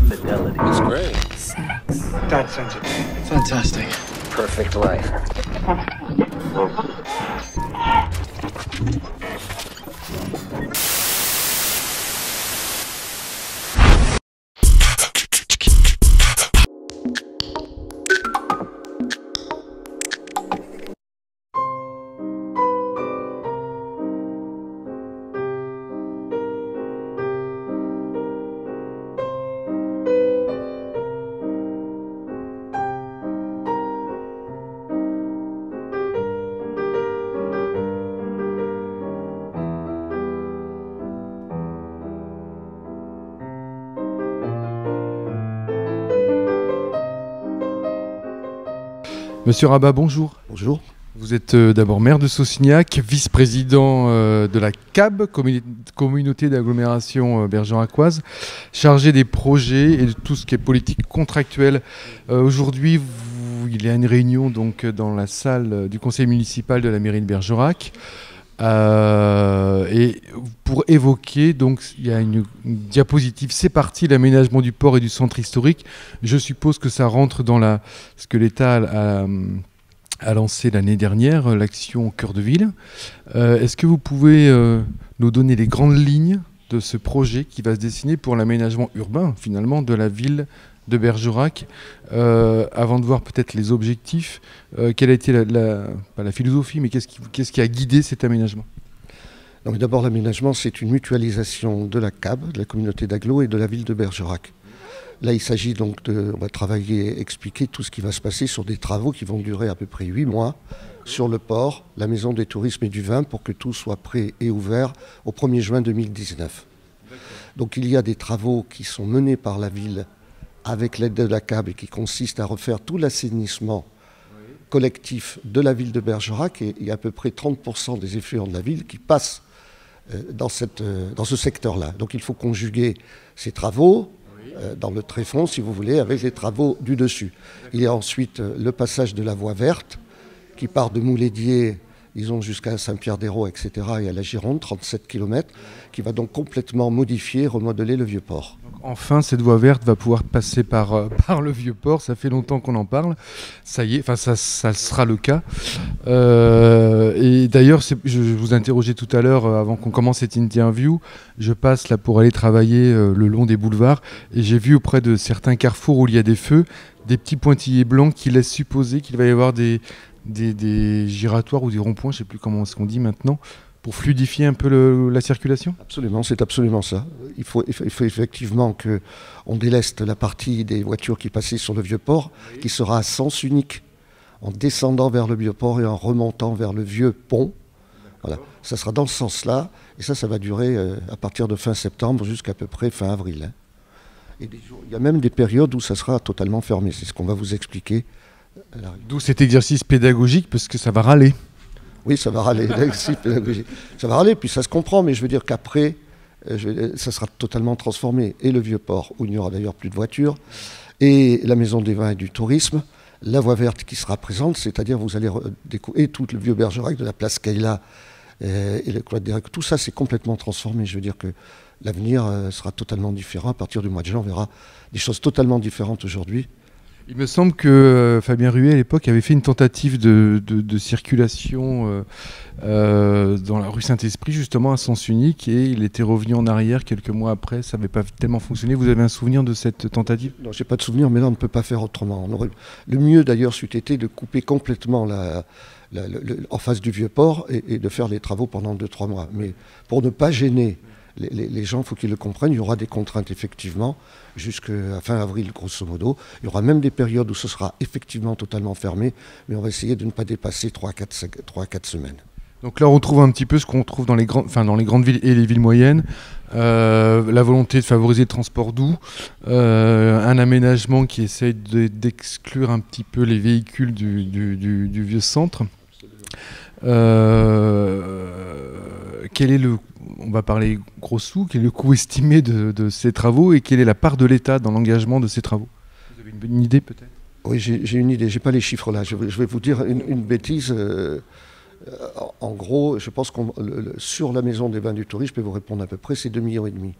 Fidelity. It's great. Sex. That sensitive. Fantastic. Perfect life. Monsieur Rabat, bonjour. Bonjour. Vous êtes d'abord maire de Saussignac, vice-président de la CAB, Communauté d'agglomération bergeracoise, chargé des projets et de tout ce qui est politique contractuelle. Aujourd'hui, il y a une réunion donc, dans la salle du conseil municipal de la mairie de Bergerac. Et pour évoquer, donc il y a une diapositive, c'est parti, l'aménagement du port et du centre historique. Je suppose que ça rentre dans ce que l'État a lancé l'année dernière, l'action Cœur de Ville. Est-ce que vous pouvez nous donner les grandes lignes de ce projet qui va se dessiner pour l'aménagement urbain, finalement, de la ville de Bergerac, avant de voir peut-être les objectifs, quelle a été pas la philosophie, mais qu'est-ce qui a guidé cet aménagement? D'abord, l'aménagement, c'est une mutualisation de la CAB, de la communauté d'agglo, et de la ville de Bergerac. Là, il s'agit donc on va travailler et expliquer tout ce qui va se passer sur des travaux qui vont durer à peu près 8 mois sur le port, la maison des tourismes et du vin, pour que tout soit prêt et ouvert au 1er juin 2019. Donc il y a des travaux qui sont menés par la ville avec l'aide de la CAB et qui consiste à refaire tout l'assainissement collectif de la ville de Bergerac. Et il y a à peu près 30% des effluents de la ville qui passent dans ce secteur-là. Donc il faut conjuguer ces travaux dans le tréfonds, si vous voulez, avec les travaux du dessus. Il y a ensuite le passage de la voie verte qui part de Moulédier, disons jusqu'à Saint-Pierre-d'Hérault, etc., et à la Gironde, 37 km, qui va donc complètement modifier, remodeler le Vieux-Port. Enfin, cette voie verte va pouvoir passer par le Vieux-Port. Ça fait longtemps qu'on en parle. Ça y est, enfin ça sera le cas. Et d'ailleurs, je vous interrogeais tout à l'heure, avant qu'on commence cette interview, je passe là pour aller travailler le long des boulevards, et j'ai vu auprès de certains carrefours où il y a des feux, des petits pointillés blancs qui laissent supposer qu'il va y avoir des giratoires ou des ronds-points, je ne sais plus comment est-ce qu'on dit maintenant, pour fluidifier un peu la circulation? Absolument, c'est absolument ça. Il faut effectivement qu'on déleste la partie des voitures qui passaient sur le Vieux-Port, qui sera à sens unique, en descendant vers le Vieux-Port et en remontant vers le Vieux Pont. Voilà. Ça sera dans ce sens-là, et ça va durer à partir de fin septembre jusqu'à peu près fin avril. Et il y a même des périodes où ça sera totalement fermé, c'est ce qu'on va vous expliquer. D'où cet exercice pédagogique, parce que ça va râler. Oui, ça va râler, ça va râler, puis ça se comprend, mais je veux dire qu'après, ça sera totalement transformé. Et le Vieux-Port, où il n'y aura d'ailleurs plus de voitures, et la maison des vins et du tourisme, la voie verte qui sera présente, c'est-à-dire vous allez découvrir tout le vieux Bergerac, de la place Kayla et le Cloître des Règles. Tout ça, c'est complètement transformé. Je veux dire que l'avenir sera totalement différent. À partir du mois de juin, on verra des choses totalement différentes aujourd'hui. Il me semble que Fabien Ruet, à l'époque, avait fait une tentative de circulation dans la rue Saint-Esprit, justement à sens unique, et il était revenu en arrière quelques mois après. Ça n'avait pas tellement fonctionné. Vous avez un souvenir de cette tentative? Non, je n'ai pas de souvenir, mais là, on ne peut pas faire autrement. Le mieux, d'ailleurs, c'eût été de couper complètement en face du Vieux-Port et de faire les travaux pendant 2-3 mois. Mais pour ne pas gêner les gens, il faut qu'ils le comprennent. Il y aura des contraintes, effectivement, jusqu'à fin avril, grosso modo. Il y aura même des périodes où ce sera effectivement totalement fermé, mais on va essayer de ne pas dépasser 3 à 4 semaines. Donc là, on retrouve un petit peu ce qu'on trouve dans les grandes villes et les villes moyennes. La volonté de favoriser le transport doux, un aménagement qui essaye d'exclure un petit peu les véhicules du vieux centre. Quel est on va parler gros sous, quel est le coût estimé de ces travaux et quelle est la part de l'État dans l'engagement de ces travaux? Vous avez une idée peut-être? Oui, j'ai une idée, j'ai pas les chiffres là, je vais vous dire une bêtise. En gros, je pense que sur la maison des vins du tourisme, je peux vous répondre à peu près, c'est 2,5 millions.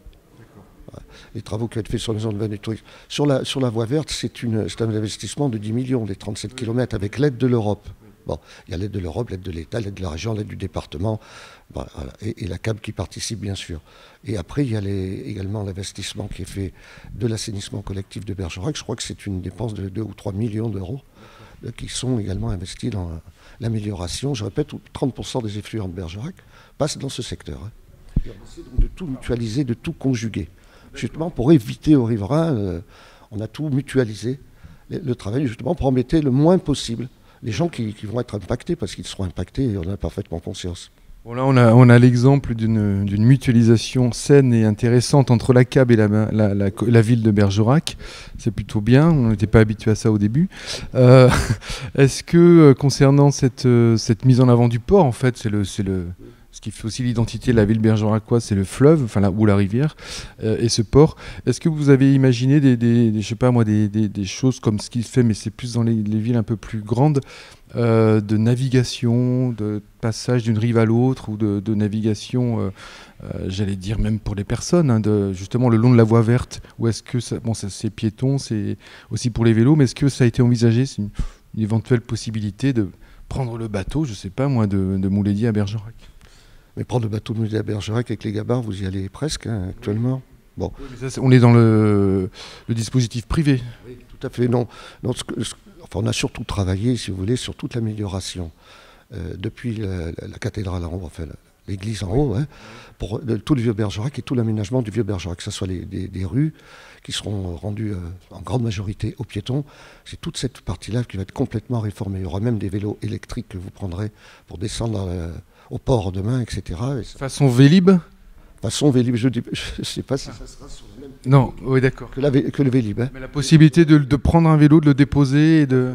les travaux qui ont été faits sur les zones urbaines et touristiques. Sur la voie verte, c'est un investissement de 10 millions, les 37 km, avec l'aide de l'Europe. Bon, il y a l'aide de l'Europe, l'aide de l'État, l'aide de la région, l'aide du département, voilà, et la CAB qui participe bien sûr. Et après, il y a également l'investissement qui est fait de l'assainissement collectif de Bergerac. Je crois que c'est une dépense de 2 ou 3 millions d'euros qui sont également investis dans l'amélioration. Je répète, 30% des effluents de Bergerac passent dans ce secteur. Et on essaie donc de tout mutualiser, de tout conjuguer. Justement, pour éviter aux riverains, on a tout mutualisé, le travail, justement, pour embêter le moins possible les gens qui vont être impactés, parce qu'ils seront impactés, et on en a parfaitement conscience. Bon, là, on a l'exemple d'une mutualisation saine et intéressante entre la CAB et la ville de Bergerac. C'est plutôt bien, on n'était pas habitué à ça au début. Est-ce que, concernant cette mise en avant du port, en fait, ce qui fait aussi l'identité de la ville bergeracoise, c'est le fleuve, ou la rivière, et ce port. Est-ce que vous avez imaginé je sais pas moi, des choses comme ce qu'il fait, mais c'est plus dans les villes un peu plus grandes, de navigation, de passage d'une rive à l'autre, ou de navigation, j'allais dire même pour les personnes, hein, justement le long de la voie verte, ou est-ce que c'est piéton, c'est aussi pour les vélos, mais est-ce que ça a été envisagé, c'est une éventuelle possibilité de prendre le bateau, je sais pas moi, de Mouledier à Bergerac? Mais prendre le bateau de à Bergerac avec les gabarres, vous y allez presque, hein, actuellement. Bon. Oui, ça, on est dans le dispositif privé. Oui, tout à fait. Non, on a surtout travaillé, si vous voulez, sur toute l'amélioration. Depuis la cathédrale en haut, enfin l'église en haut, hein, pour tout le vieux Bergerac et tout l'aménagement du vieux Bergerac, que ce soit des rues qui seront rendues en grande majorité aux piétons. C'est toute cette partie-là qui va être complètement réformée. Il y aura même des vélos électriques que vous prendrez pour descendre au port demain, etc. Façon Vélib ? Façon Vélib, je ne sais pas si ça sera sur le même... Non, oui, d'accord. Que le Vélib. Hein. Mais la possibilité de prendre un vélo, de le déposer et de...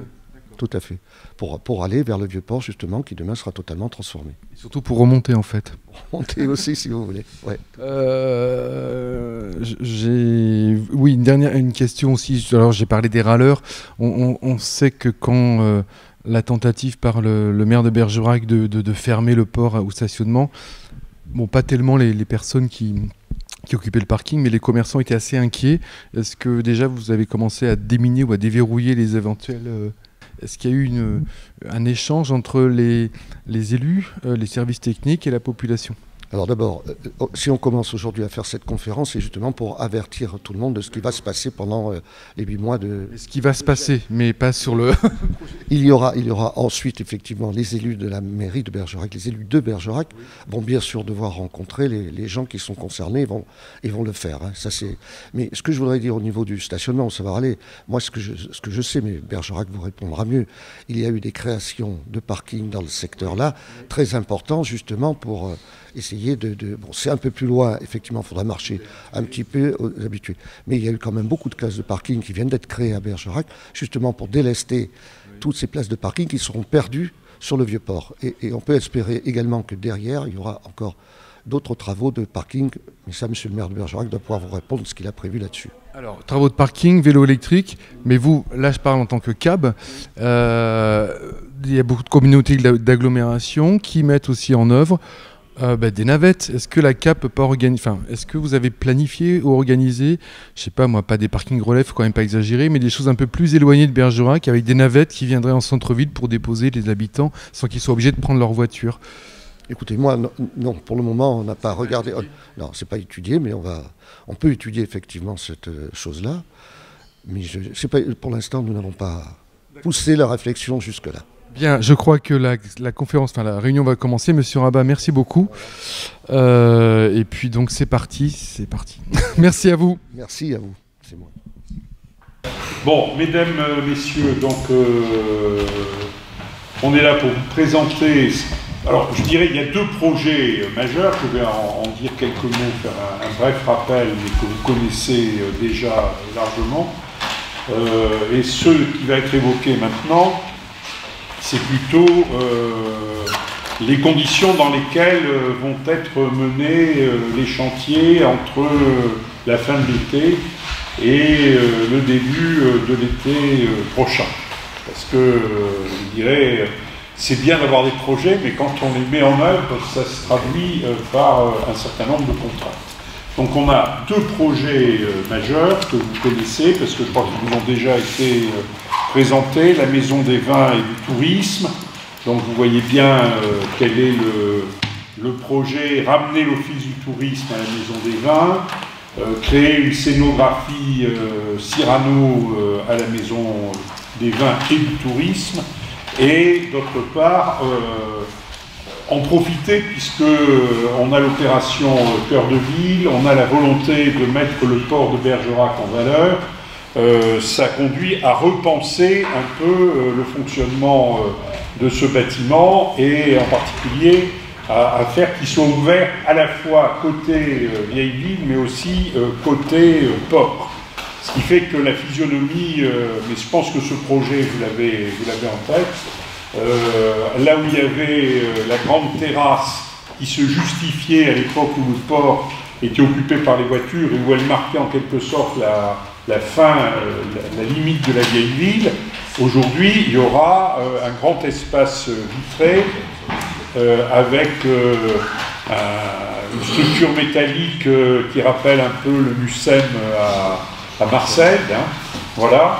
Tout à fait. Pour aller vers le vieux port, justement, qui demain sera totalement transformé. Et surtout pour remonter, en fait. Remonter aussi, si vous voulez. Ouais. Oui, une question aussi. Alors, j'ai parlé des râleurs. On sait que quand... la tentative par le maire de Bergerac de fermer le port au stationnement. Bon, pas tellement les personnes qui occupaient le parking, mais les commerçants étaient assez inquiets. Est-ce que déjà vous avez commencé à déminer ou à déverrouiller les éventuels... Est-ce qu'il y a eu un échange entre les élus, les services techniques et la population ? Alors d'abord, si on commence aujourd'hui à faire cette conférence, c'est justement pour avertir tout le monde de ce qui va se passer pendant les 8 mois de... Ce qui va se passer, mais pas sur le... Il y aura ensuite, effectivement, les élus de la mairie de Bergerac, les élus de Bergerac vont bien sûr devoir rencontrer les gens qui sont concernés et vont le faire. Hein. Ça, mais ce que je voudrais dire au niveau du stationnement, ça va aller. Moi, ce que je sais, mais Bergerac vous répondra mieux, il y a eu des créations de parkings dans le secteur-là, très importants, justement, pour... essayer Bon, c'est un peu plus loin, effectivement, il faudra marcher un petit peu aux habitués. Mais il y a eu quand même beaucoup de places de parking qui viennent d'être créées à Bergerac, justement pour délester toutes ces places de parking qui seront perdues sur le vieux port. Et on peut espérer également que derrière, il y aura encore d'autres travaux de parking. Mais ça, monsieur le maire de Bergerac doit pouvoir vous répondre ce qu'il a prévu là-dessus. Alors, travaux de parking, vélo électrique, mais vous, là je parle en tant que CAB, il y a beaucoup de communautés d'agglomération qui mettent aussi en œuvre des navettes. Est-ce que la CAB peut pas organiser, est-ce que vous avez planifié ou organisé, je sais pas moi, pas des parkings relais, faut quand même pas exagérer, mais des choses un peu plus éloignées de Bergerac avec des navettes qui viendraient en centre-ville pour déposer les habitants sans qu'ils soient obligés de prendre leur voiture? Écoutez, moi, non, pour le moment, on n'a pas regardé. Non, c'est pas étudié, mais on peut étudier effectivement cette chose-là. Mais pour l'instant, nous n'avons pas poussé la réflexion jusque-là. Bien, je crois que la conférence, la réunion va commencer. Monsieur Rabat, merci beaucoup. Et puis donc c'est parti. Merci à vous. Merci à vous, c'est moi. Bon, mesdames, messieurs, donc on est là pour vous présenter. Alors, je dirais il y a 2 projets majeurs. Je vais en dire quelques mots, faire un bref rappel, mais que vous connaissez déjà largement. Et ce qui va être évoqué maintenant, c'est plutôt les conditions dans lesquelles vont être menés les chantiers entre la fin de l'été et le début de l'été prochain. Parce que, je dirais, c'est bien d'avoir des projets, mais quand on les met en œuvre, ça se traduit par un certain nombre de contraintes. Donc on a deux projets majeurs que vous connaissez, parce que je crois qu'ils vous ont déjà été présentés, la Maison des Vins et du Tourisme. Donc vous voyez bien quel est le projet, ramener l'Office du tourisme à la Maison des Vins, créer une scénographie Cyrano à la Maison des Vins et du Tourisme, et d'autre part en profiter, puisqu'on a l'opération Cœur de Ville, on a la volonté de mettre le port de Bergerac en valeur. Ça conduit à repenser un peu le fonctionnement de ce bâtiment, et en particulier à faire qu'il soit ouvert à la fois côté vieille ville, mais aussi côté port. Ce qui fait que la physionomie, mais je pense que ce projet, vous l'avez en tête, là où il y avait la grande terrasse qui se justifiait à l'époque où le port était occupé par les voitures et où elle marquait en quelque sorte la fin, la limite de la vieille ville, aujourd'hui il y aura un grand espace vitré avec une structure métallique qui rappelle un peu le Mucem à Marseille, hein, voilà.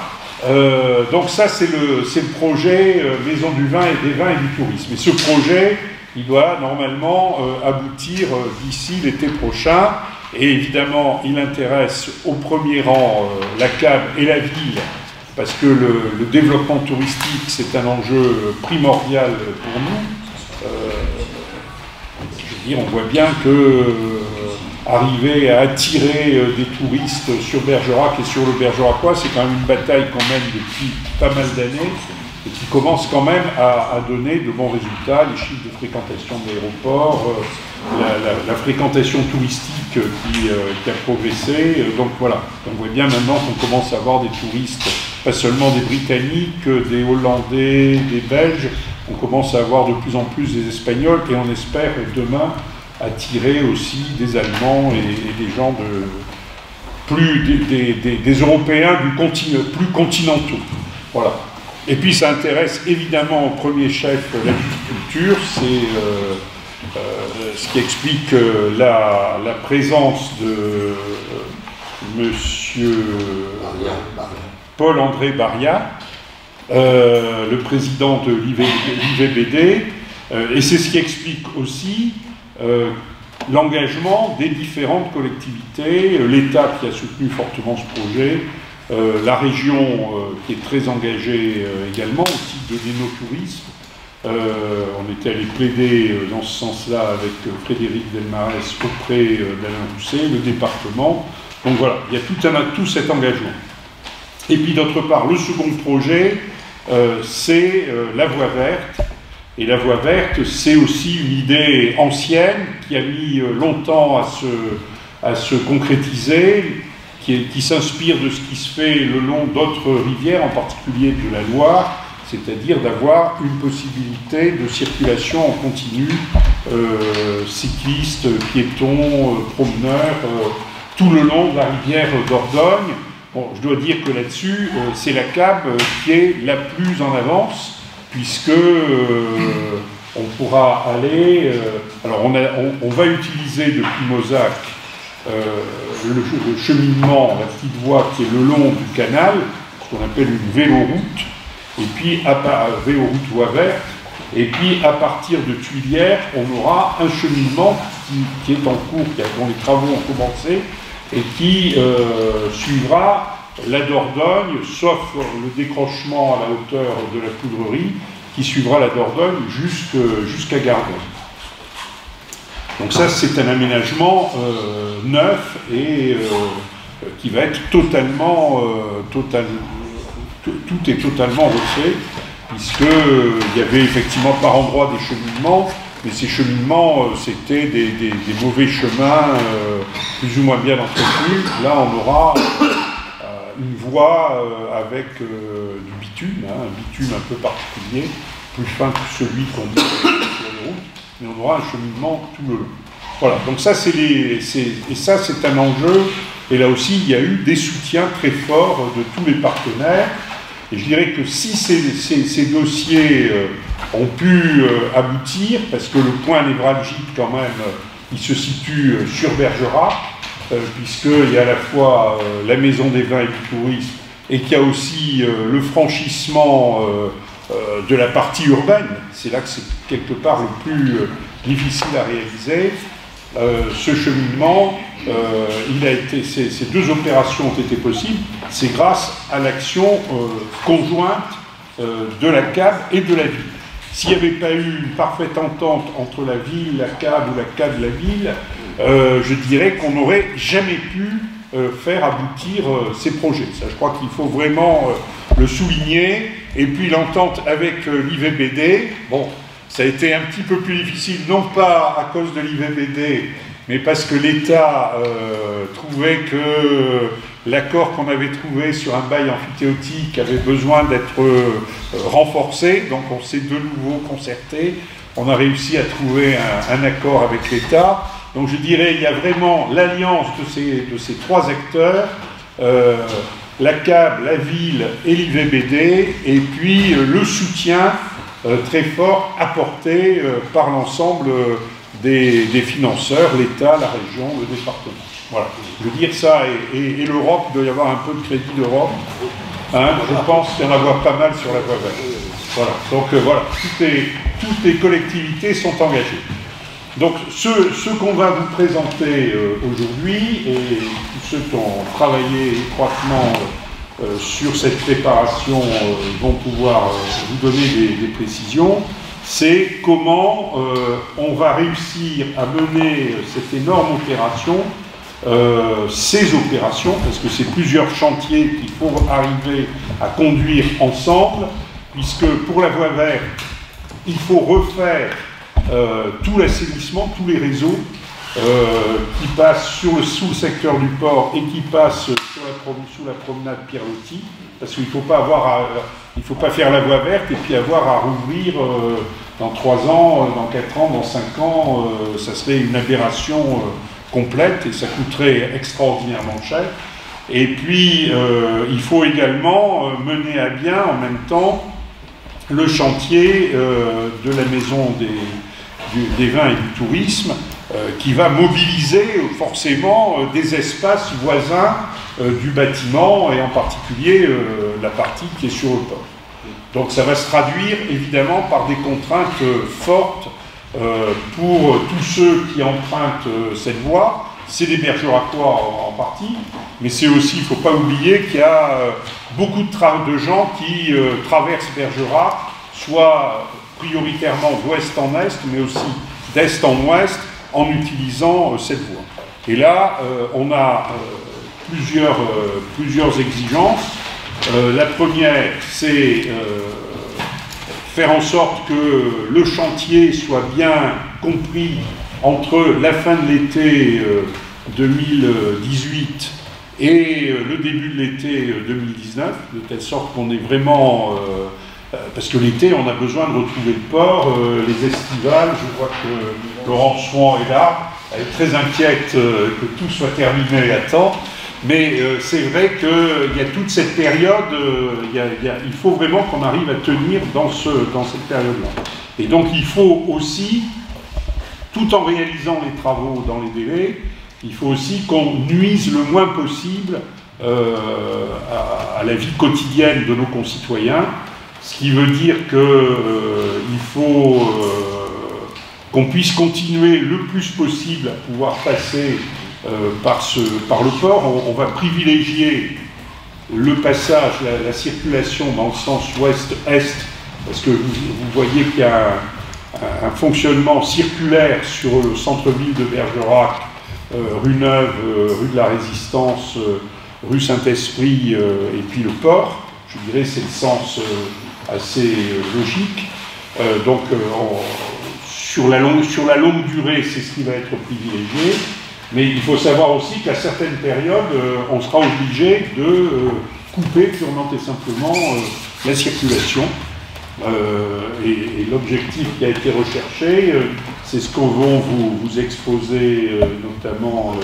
Donc ça c'est le projet Maison du Vin et des Vins et du Tourisme. Et ce projet, il doit normalement aboutir d'ici l'été prochain. Et évidemment, il intéresse au premier rang la CAB et la ville, parce que le développement touristique, c'est un enjeu primordial pour nous. Je veux dire, on voit bien que arriver à attirer des touristes sur Bergerac et sur le Bergeracois, c'est quand même une bataille qu'on mène depuis pas mal d'années et qui commence quand même à donner de bons résultats, les chiffres de fréquentation de l'aéroport, la fréquentation touristique qui a progressé. Donc voilà, on voit bien maintenant qu'on commence à avoir des touristes, pas seulement des Britanniques, des Hollandais, des Belges, on commence à avoir de plus en plus des Espagnols, et on espère demain attirer aussi des Allemands et des gens des Européens plus continentaux. Voilà. Et puis ça intéresse évidemment au premier chef la viticulture, c'est ce qui explique la présence de monsieur Paul-André Baria, le président de l'IVBD, et c'est ce qui explique aussi l'engagement des différentes collectivités, l'État qui a soutenu fortement ce projet, la région qui est très engagée également au titre de l'Énotourisme. On était allé plaider dans ce sens-là avec Frédéric Delmarès auprès d'Alain Rousset, le département. Donc voilà, il y a tout cet engagement. Et puis d'autre part, le second projet, c'est la voie verte. Et la voie verte, c'est aussi une idée ancienne qui a mis longtemps à se concrétiser, qui s'inspire de ce qui se fait le long d'autres rivières, en particulier de la Loire, c'est-à-dire d'avoir une possibilité de circulation en continu, cyclistes, piétons, promeneurs, tout le long de la rivière Dordogne. Bon, je dois dire que là-dessus, c'est la CAB qui est la plus en avance, puisque on pourra aller... alors on va utiliser depuis Mozac le cheminement, la petite voie qui est le long du canal, ce qu'on appelle une véloroute, et puis véloroute voie verte, et puis à partir de Tuilière, on aura un cheminement qui est en cours, dont les travaux ont commencé, et qui suivra la Dordogne, sauf le décrochement à la hauteur de la Poudrerie, qui suivra la Dordogne jusqu'à Gardon. Donc ça, c'est un aménagement neuf et qui va être totalement... tout est totalement refait, puisqu'il y avait effectivement par endroits des cheminements, mais ces cheminements, c'était des mauvais chemins plus ou moins bien entretenus. Là, on aura une voie avec du bitume, un bitume un peu particulier, plus fin que celui qu'on dit sur les routes, mais on aura un cheminement tout le long. Voilà, donc ça, c'est un enjeu, et là aussi, il y a eu des soutiens très forts de tous les partenaires. Et je dirais que si ces dossiers ont pu aboutir, parce que le point névralgique quand même, il se situe sur Bergerac, puisqu'il y a à la fois la Maison des Vins et du Tourisme, et qu'il y a aussi le franchissement de la partie urbaine. C'est là que c'est quelque part le plus difficile à réaliser. Ce cheminement, ces deux opérations ont été possibles, c'est grâce à l'action conjointe de la CAB et de la ville. S'il n'y avait pas eu une parfaite entente entre la ville, la CAB ou la CAB, la ville, je dirais qu'on n'aurait jamais pu faire aboutir ces projets. Ça, je crois qu'il faut vraiment le souligner. Et puis l'entente avec l'IVBD, bon, ça a été un petit peu plus difficile, non pas à cause de l'IVBD, mais parce que l'État trouvait que l'accord qu'on avait trouvé sur un bail emphytéotique avait besoin d'être renforcé, donc on s'est de nouveau concerté, on a réussi à trouver un accord avec l'État. Donc je dirais il y a vraiment l'alliance de ces trois acteurs, la CAB, la ville et l'IVBD, et puis le soutien très fort apporté par l'ensemble des financeurs, l'État, la région, le département. Voilà. Je veux dire ça, et l'Europe, il doit y avoir un peu de crédit d'Europe. Hein, je pense qu'il y en a pas mal sur la voie verte. Voilà. Donc voilà, toutes les collectivités sont engagées. Donc ce qu'on va vous présenter aujourd'hui, et tous ceux qui ont travaillé étroitement sur cette préparation vont pouvoir vous donner des précisions, c'est comment on va réussir à mener cette énorme opération, ces opérations, parce que c'est plusieurs chantiers qu'il faut arriver à conduire ensemble, puisque pour la voie verte, il faut refaire tout l'assainissement, tous les réseaux qui passent sous le secteur du port et qui passent sous la promenade Pierre-Loti, parce qu'il ne faut pas faire la voie verte et puis avoir à rouvrir dans 3 ans, dans 4 ans, dans 5 ans, ça serait une aberration complète et ça coûterait extraordinairement cher. Et puis il faut également mener à bien en même temps le chantier de la Maison des Vins et du Tourisme, qui va mobiliser forcément des espaces voisins du bâtiment, et en particulier la partie qui est sur le port. Donc ça va se traduire évidemment par des contraintes fortes pour tous ceux qui empruntent cette voie. C'est les Bergeracois en partie, mais c'est aussi, il ne faut pas oublier qu'il y a beaucoup de gens qui traversent Bergerac, soit prioritairement d'ouest en est, mais aussi d'est en ouest, en utilisant cette voie. Et là, on a plusieurs exigences. La première, c'est faire en sorte que le chantier soit bien compris entre la fin de l'été 2018 et le début de l'été 2019, de telle sorte qu'on est vraiment... parce que l'été, on a besoin de retrouver le port, les estivales. Je vois que Laurence Swan est là, elle est très inquiète que tout soit terminé à temps. Mais c'est vrai qu'il y a toute cette période, il faut vraiment qu'on arrive à tenir dans cette période-là. Et donc il faut aussi, tout en réalisant les travaux dans les délais, il faut aussi qu'on nuise le moins possible à la vie quotidienne de nos concitoyens, ce qui veut dire qu'il faut qu'on puisse continuer le plus possible à pouvoir passer par le port. On va privilégier le passage, la circulation dans le sens ouest-est, parce que vous voyez qu'il y a un fonctionnement circulaire sur le centre-ville de Bergerac, rue Neuve, rue de la Résistance, rue Saint-Esprit et puis le port. Je dirais c'est le sens assez logique. Donc sur la longue durée, c'est ce qui va être privilégié. Mais il faut savoir aussi qu'à certaines périodes, on sera obligé de couper purement et simplement la circulation. Et l'objectif qui a été recherché, c'est ce qu'on va vous exposer, notamment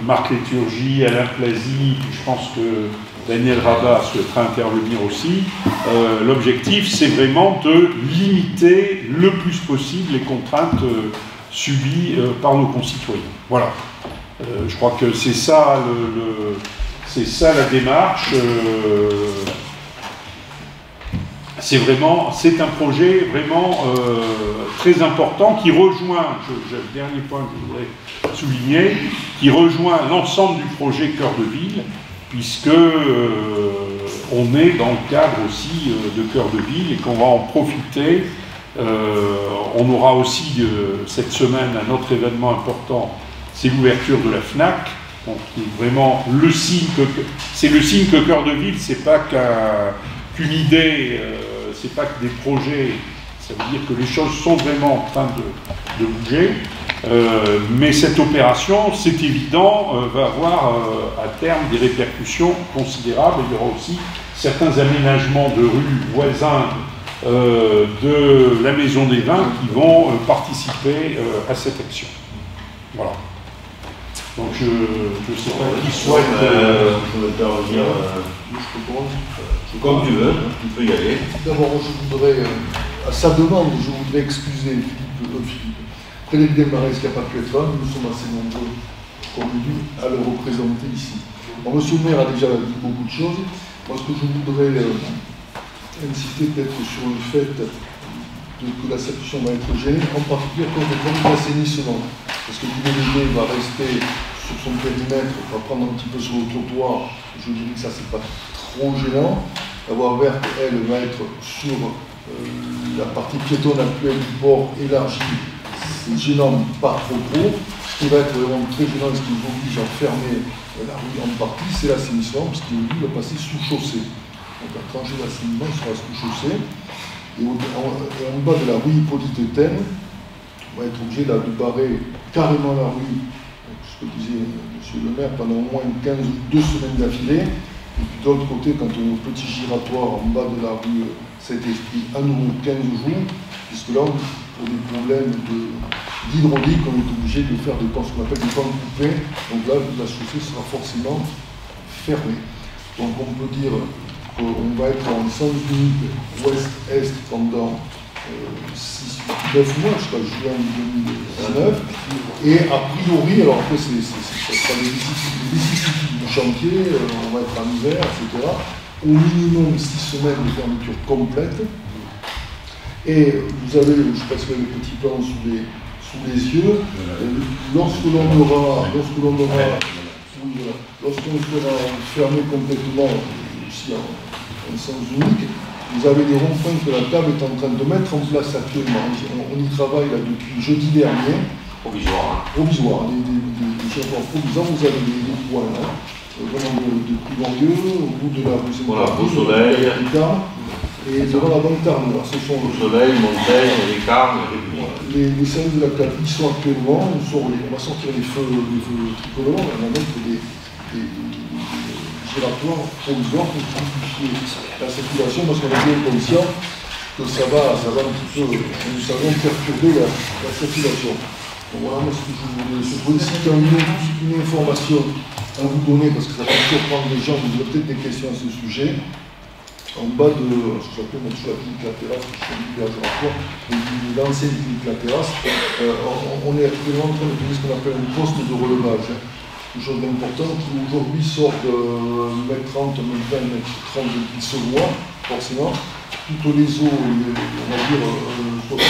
Marc Léturgie, Alain Plazy, puis je pense que Daniel Rabat souhaitera intervenir aussi. L'objectif, c'est vraiment de limiter le plus possible les contraintes subies par nos concitoyens. Voilà. Je crois que c'est ça, c'est ça la démarche. C'est un projet vraiment très important qui rejoint, le dernier point que je voudrais souligner, qui rejoint l'ensemble du projet Cœur de Ville, puisque on est dans le cadre aussi de Cœur de Ville et qu'on va en profiter. On aura aussi cette semaine un autre événement important, c'est l'ouverture de la FNAC, donc qui est vraiment le signe que Cœur de Ville, c'est pas qu'une idée, c'est pas que des projets, ça veut dire que les choses sont vraiment en train de bouger, mais cette opération, c'est évident, va avoir à terme des répercussions considérables. Il y aura aussi certains aménagements de rues voisins de la Maison des Vins qui vont participer à cette action. Voilà. Donc je ne sais pas qui souhaite... je veux intervenir. Comme tu veux, tu peux y aller. D'abord, je voudrais, à sa demande, je voudrais excuser Frédéric Desmarais qui n'a pas pu être là, nous sommes assez nombreux, comme dit, à le représenter ici. Bon, monsieur le maire a déjà dit beaucoup de choses. Moi, ce que je voudrais insister peut-être sur le fait que la solution va être gênée, en particulier à cause des problèmes d'assainissement. Parce que l'IDD va rester sur son périmètre, va prendre un petit peu sur le trottoir. Je dirais que ça, c'est pas trop gênant. La voie verte, elle, va être sur la partie piétonne actuelle du port élargie. C'est gênant, mais pas trop trop. Ce qui va être vraiment très gênant, ce qui nous oblige à fermer la rue en partie, c'est l'assainissement, parce qu'il va passer sous chaussée. Donc la tranchée d'assainissement sera sous chaussée. Et en bas de la rue Hippolyte Taine, on va être obligé de barrer carrément la rue, ce que disait monsieur le maire, pendant au moins 2 semaines d'affilée. Et puis de l'autre côté, quand on est au petit giratoire en bas de la rue Saint-Esprit, à nouveau 15 jours, puisque là, pour des problèmes d'hydraulique, on est obligé de faire ce qu'on appelle des pans coupés. Donc là, la chaussée sera forcément fermée. Donc on peut dire qu'on va être en sens unique ouest-est pendant 9 mois, jusqu'à juin 2019. Et a priori, alors après, ce sera des vicissitudes du chantier, on va être en hiver, etc. Au minimum 6 semaines de fermeture complète. Et vous avez, je sais pas si vous avez le petit plan sous les yeux, lorsque l'on sera fermé complètement, aussi en sens unique, vous avez des ronds-points que la table est en train de mettre en place actuellement. On y travaille là depuis jeudi dernier. Provisoire. Provisoire, des changements provisoires. Vous avez des points là, vraiment de Plurieux, au bout de la rue Voilà, Beau Soleil. Et devant la banque Tarn. Ce sont Beau Soleil, Montaigne, les Carmes, les services de la CAP, ils sont actuellement, on va sortir les feux tricolores, on va mettre des giratoires provisoires pour simplifier la circulation, parce qu'on est bien conscient que ça va un petit peu, nous savons perturber la circulation. Donc voilà, moi ce que je voulais citer une information à vous donner, parce que ça peut surprendre les gens, vous avez peut-être des questions à ce sujet. En bas de ce que j'appelle la clinique La Terrasse, je suis un giratoire, l'ancienne clinique La Terrasse, on est actuellement en train de faire ce qu'on appelle un poste de relevage. Une chose d'important qui aujourd'hui sort de 1m30, 1m20, 1m30 qui se voit, forcément. Toutes les eaux, on va dire 70-80%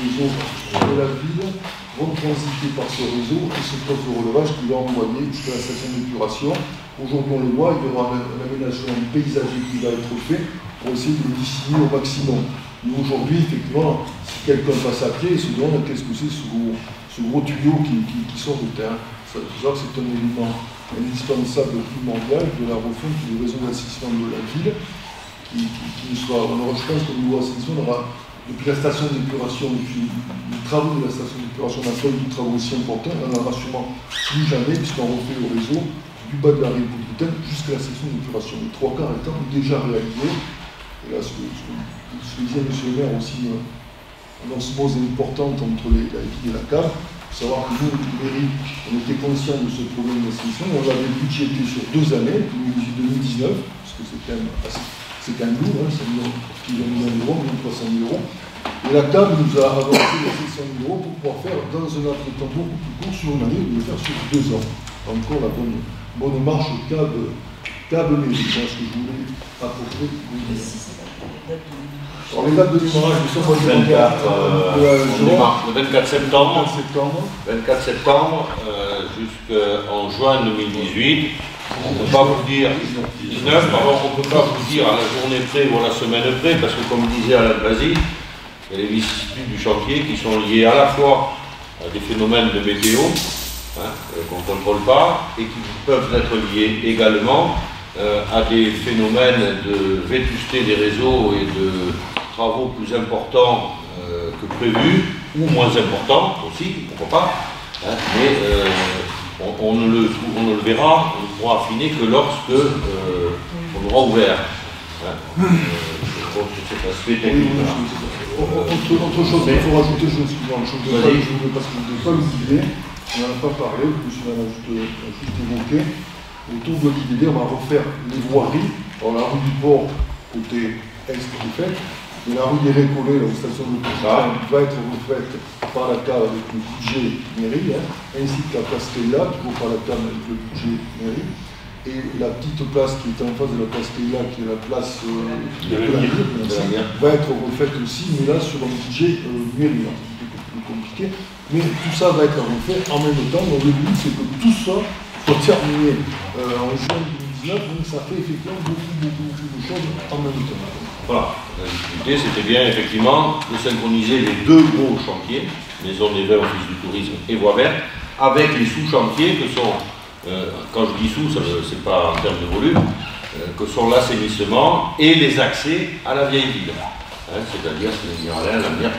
des eaux de la ville vont transiter par ce réseau et ce poste de relevage qui va envoyer jusqu'à la station d'épuration. Aujourd'hui, on le voit, il y aura un aménagement paysager qui va être fait pour essayer de le dessiner au maximum. Mais aujourd'hui, effectivement, si quelqu'un passe à pied, il se demande qu'est-ce que c'est ce gros tuyau qui sort de terre. C'est un élément indispensable, primordial de la refonte du réseau d'assainissement de la ville. Je pense qu'au niveau assainissement, on aura, depuis la station d'épuration, depuis les travaux de la station d'épuration, on a pas eu de travaux aussi importants, on n'en aura sûrement plus jamais, puisqu'on refait le réseau du bas de la République jusqu'à la section d'épuration. Les 3 quarts étant déjà réalisés. Et là, ce que disait M. le maire aussi, une osmose importante entre la ville et la CAF. Il faut savoir que nous, mairie, on était conscients de ce problème d'assainissement. On l'avait budgété sur 2 années, 2018-2019, parce que c'est quand même lourd, hein, 1 million d'euros, 1 300 000 €. Et la CAB nous a avancé les 600 000 € pour pouvoir faire dans un laps de temps beaucoup plus court sur une année, de le faire sur 2 ans. Encore la bonne marche CAB mairie. C'est ce que je voulais apporter. Alors les dates de démarrage, nous sommes le 24 septembre. 24 septembre jusqu'en juin 2018. On ne peut pas vous dire 19, pardon, on ne peut pas vous dire à la journée près ou à la semaine près, parce que comme disait Alain Basile, il y a les vicissitudes du chantier qui sont liées à la fois à des phénomènes de météo qu'on ne contrôle pas et qui peuvent être liés également à des phénomènes de vétusté des réseaux et de travaux plus importants que prévus, ou moins importants aussi, pourquoi pas, mais on ne le verra, on ne pourra affiner que lorsque on aura ouvert. Cet aspect technique. Autre chose, il faut rajouter une chose parce que je ne voulais pas l'oublier, on n'en a pas parlé, je l'ai juste évoqué. Autour de l'IDD, on va refaire les voiries. Alors la rue du Port, côté est est faite, mais la rue des Récollets, la station de Toussaint, va être refaite par la CAB avec le budget mairie, ainsi que la place Keila, toujours par la CAB avec le budget mairie. Et la petite place qui est en face de la place Keila, qui est la place de la va être refaite aussi, mais là sur un budget mairie. C'est beaucoup plus compliqué. Mais tout ça va être refait en même temps. Donc le but, c'est que tout ça soit terminé en juin 2019. Donc ça fait effectivement beaucoup de choses en même temps. Voilà, la difficulté c'était bien effectivement de synchroniser les deux gros chantiers, Maison des Vins, Office du Tourisme et Voies Vertes, avec les sous-chantiers que sont, quand je dis sous, c'est pas en termes de volume, que sont l'assainissement et les accès à la vieille ville. C'est-à-dire les Miralais, la Mire.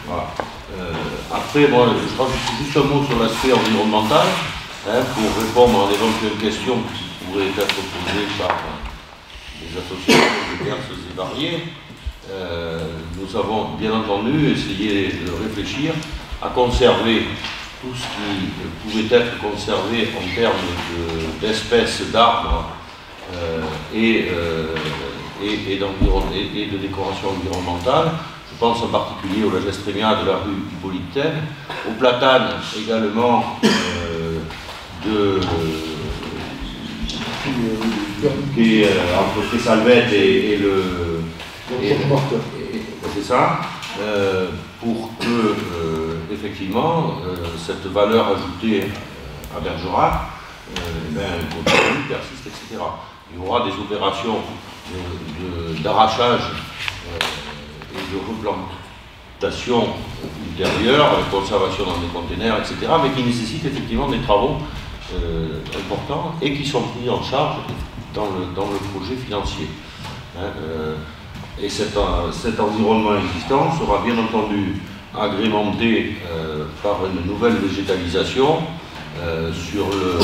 Voilà. Après, moi, je rajoute juste un mot sur l'aspect environnemental, pour répondre à d'éventuelles questions qui pourraient être posées par les associations diverses et variées. Nous avons bien entendu essayé de réfléchir à conserver tout ce qui pouvait être conservé en termes d'espèces d'arbres et de décoration environnementale. Je pense en particulier au Lagestrémia de la rue Hippolyte, au platane également qui est entre Tressalvette et le... C'est ça, pour que, effectivement, cette valeur ajoutée à Bergerac continue, persiste, etc. Il y aura des opérations d'arrachage et de replantation ultérieure, avec conservation dans des containers, etc., mais qui nécessitent effectivement des travaux importants et qui sont pris en charge dans le projet financier. Et cet environnement existant sera bien entendu agrémenté par une nouvelle végétalisation sur le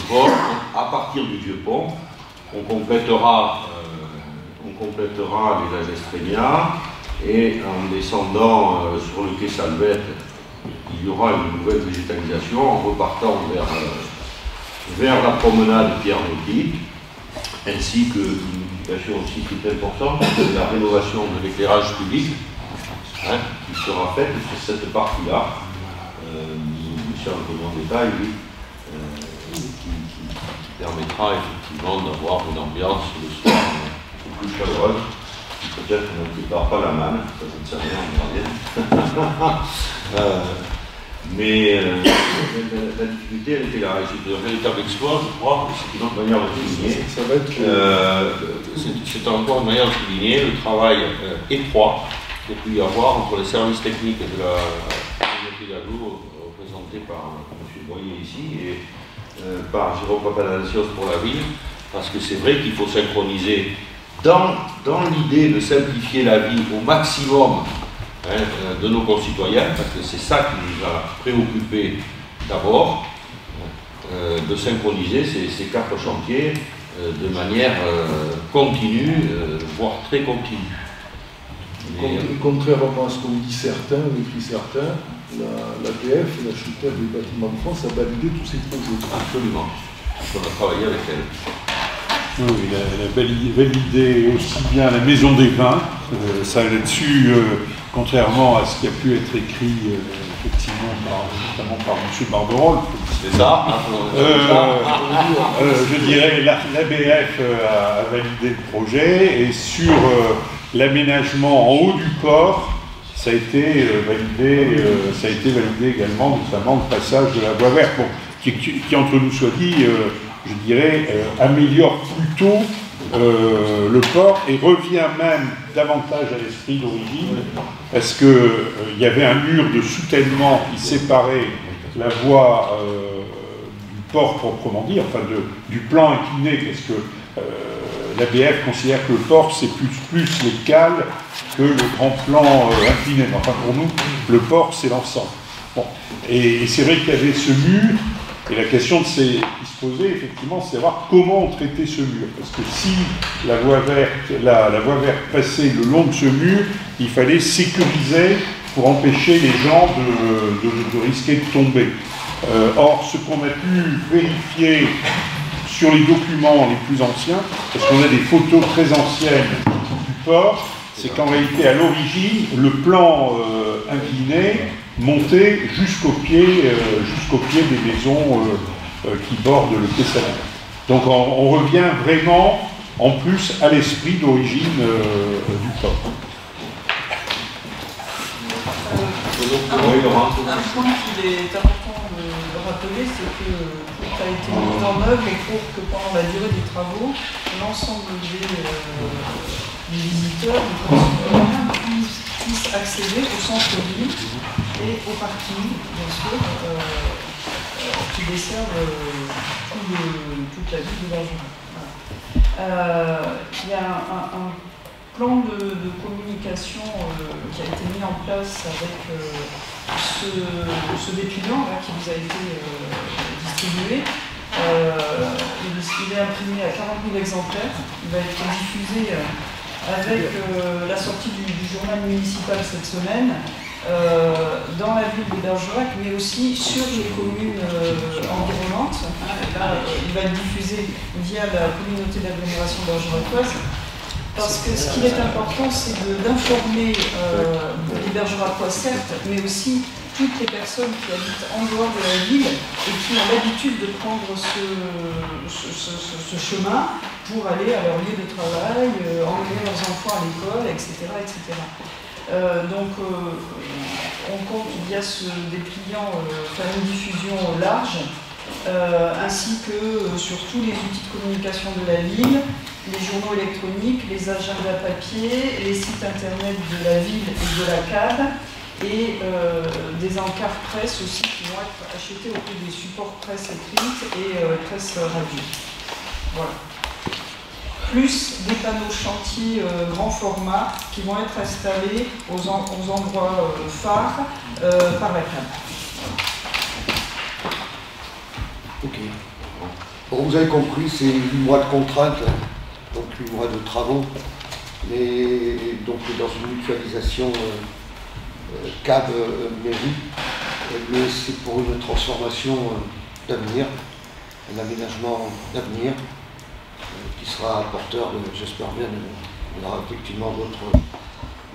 port à partir du vieux pont. On complétera les Lagestrémia et en descendant sur le quai Salvette, il y aura une nouvelle végétalisation en repartant vers la promenade Pierre Nautique, ainsi que une modification aussi très importante, c'est la rénovation de l'éclairage public qui sera faite sur cette partie-là. Michel en détail, lui, qui permettra effectivement d'avoir une ambiance le soir beaucoup plus chaleureuse, qui peut-être ne prépare pas la manne, ça je ne sais rien, on verra bien. Mais la difficulté, elle était là, et c'est un véritable exploit, je crois, c'est une autre manière de souligner. C'est encore une manière de souligner le travail étroit qu'il y a pu y avoir entre les services techniques de la communauté d'Aglo, représentés par M. Boyer ici, et par Jérôme Papadalcios pour la ville, parce que c'est vrai qu'il faut synchroniser dans l'idée de simplifier la vie au maximum de nos concitoyens, parce que c'est ça qui nous a préoccupés d'abord, de synchroniser ces 4 chantiers de manière continue, voire très continue. Contrairement à ce qu'ont dit certains, ou écrit certains, l'APF, la Chute des Bâtiments de France, a validé tous ces projets. Absolument. On a travaillé avec elle. Oui, elle a validé aussi bien la Maison des Vins Ça là-dessus, contrairement à ce qui a pu être écrit effectivement notamment par M. Barberol, C'est ça. je dirais l'ABF a validé le projet et sur l'aménagement en haut du port, ça a été validé également, notamment le passage de la voie verte, bon, qui entre nous soit dit, je dirais, améliore plutôt le port et revient même davantage à l'esprit d'origine, parce qu'il y avait un mur de soutènement qui séparait la voie du port proprement dit, enfin du plan incliné, parce que l'ABF considère que le port c'est plus les cales que le grand plan incliné. Mais enfin pour nous, le port c'est l'ensemble. Bon. Et c'est vrai qu'il y avait ce mur. Et la question qui se posait, effectivement, c'est de savoir comment on traitait ce mur. Parce que si la voie verte passait le long de ce mur, il fallait sécuriser pour empêcher les gens de risquer de tomber. Or, ce qu'on a pu vérifier sur les documents les plus anciens, parce qu'on a des photos très anciennes du port, c'est qu'en réalité, à l'origine, le plan incliné montait jusqu'au pied des maisons qui bordent le quai Salade. Donc on revient vraiment, en plus, à l'esprit d'origine du port. Un point qu'il est important de rappeler, c'est que tout a été mis en œuvre pour que pendant la durée des travaux, l'ensemble des visiteurs puissent accéder au centre-ville et au parking, bien sûr, qui desservent toute la ville de Bergerac. Il y a un plan de communication qui a été mis en place avec ce dépliant là, qui vous a été distribué. Il est imprimé à 40 000 exemplaires. Il va être diffusé avec la sortie du journal municipal cette semaine dans la ville de Bergerac, mais aussi sur les communes environnantes. Là, il va être diffusé via la communauté d'agglomération bergeracoise. Parce que ce qui est important, c'est d'informer les Bergeracois, certes, mais aussi toutes les personnes qui habitent en dehors de la ville et qui ont l'habitude de prendre ce chemin pour aller à leur lieu de travail, emmener leurs enfants à l'école, etc. etc. Donc, on compte via ce dépliant faire une diffusion large, ainsi que sur tous les outils de communication de la ville, les journaux électroniques, les agendas papier, les sites internet de la ville et de la CAB, et des encarts presse aussi qui vont être achetés auprès des supports presse écrite et presse radio. Voilà. Plus des panneaux chantiers grand format qui vont être installés aux endroits phares par la CAB. Ok. Bon, vous avez compris, c'est 8 mois de contraintes, donc 8 mois de travaux, mais donc dans une mutualisation CAB-mairie, mais c'est pour une transformation d'avenir, un aménagement d'avenir qui sera porteur, j'espère bien, il y aura effectivement d'autres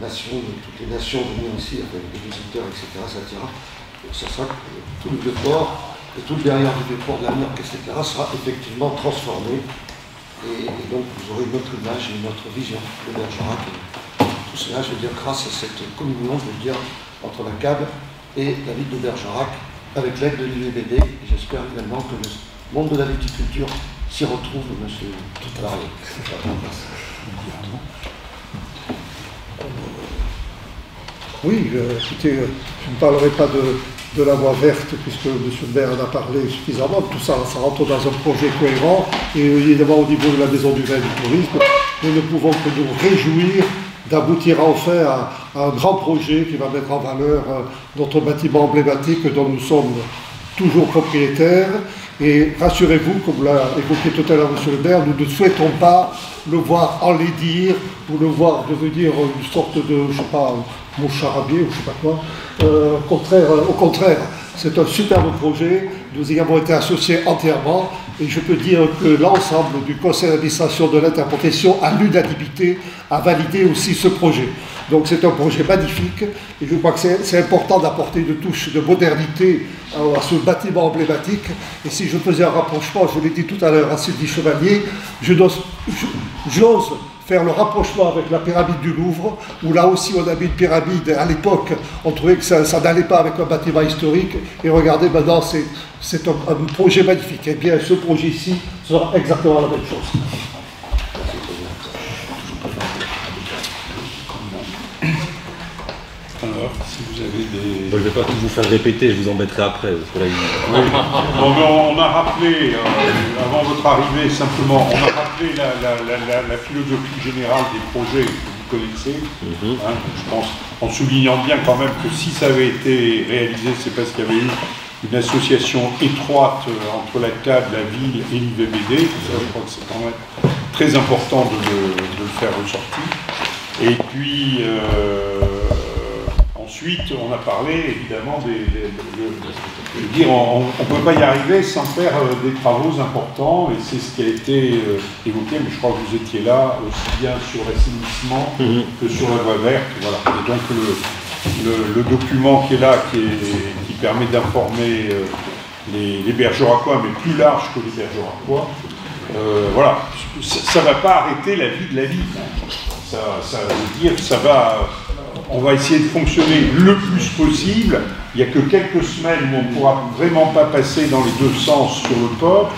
nations, toutes les nations venues ici avec des visiteurs, etc. Ça sera tout le vieux-port et tout le derrière du vieux-port de l'avenir, etc. sera effectivement transformé. Et donc vous aurez une autre image et une autre vision de Bergerac. Tout cela, je veux dire, grâce à cette communion, je veux dire, entre la CAB et la ville de Bergerac, avec l'aide de l'UVBD. Et j'espère également que le monde de la viticulture s'y retrouve, monsieur Barrier. Oui, écoutez, je ne parlerai pas de la voie verte, puisque M. Baird en a parlé suffisamment. Tout ça, ça rentre dans un projet cohérent. Et évidemment, au niveau de la Maison du Vin et du Tourisme, nous ne pouvons que nous réjouir d'aboutir enfin à un grand projet qui va mettre en valeur notre bâtiment emblématique dont nous sommes toujours propriétaires. Et rassurez-vous, comme l'a évoqué tout à l'heure M. le maire, nous ne souhaitons pas le voir enlaidir ou le voir devenir une sorte de, je ne sais pas, mon charabier ou je ne sais pas quoi. Au contraire, c'est un superbe projet. Nous y avons été associés entièrement Et je peux dire que l'ensemble du conseil d'administration de l'interprofession, à l'unanimité, a validé aussi ce projet. Donc c'est un projet magnifique et je crois que c'est important d'apporter une touche de modernité à ce bâtiment emblématique. Et si je faisais un rapprochement, je l'ai dit tout à l'heure à Sylvie Chevalier, j'ose faire le rapprochement avec la pyramide du Louvre, où là aussi on a mis une pyramide. À l'époque, on trouvait que ça n'allait pas avec un bâtiment historique. Et regardez, maintenant, c'est un projet magnifique. Et bien, ce projet-ci sera exactement la même chose. Alors, si vous avez des... Je ne vais pas tout vous faire répéter, je vous embêterai après. Parce que là, oui. Donc, on a rappelé, avant votre arrivée, simplement, on a rappelé la philosophie générale des projets que vous connaissez. Hein, je pense, en soulignant bien quand même que si ça avait été réalisé, c'est parce qu'il y avait eu une association étroite entre la CAB, la ville et l'UVBD. Ça, je crois que c'est quand même très important de le faire ressortir. Et puis... ensuite, on a parlé évidemment on ne peut pas y arriver sans faire des travaux importants, et c'est ce qui a été évoqué, mais je crois que vous étiez là aussi bien sur l'assainissement que sur la voie verte. Voilà. Et donc le document qui est là, qui permet d'informer les Bergeracois, mais plus large que les Bergeracois, voilà, ça ne va pas arrêter la vie de la ville. Hein. Ça veut dire que ça va... On va essayer de fonctionner le plus possible. Il n'y a que quelques semaines où on ne pourra vraiment pas passer dans les deux sens sur le port.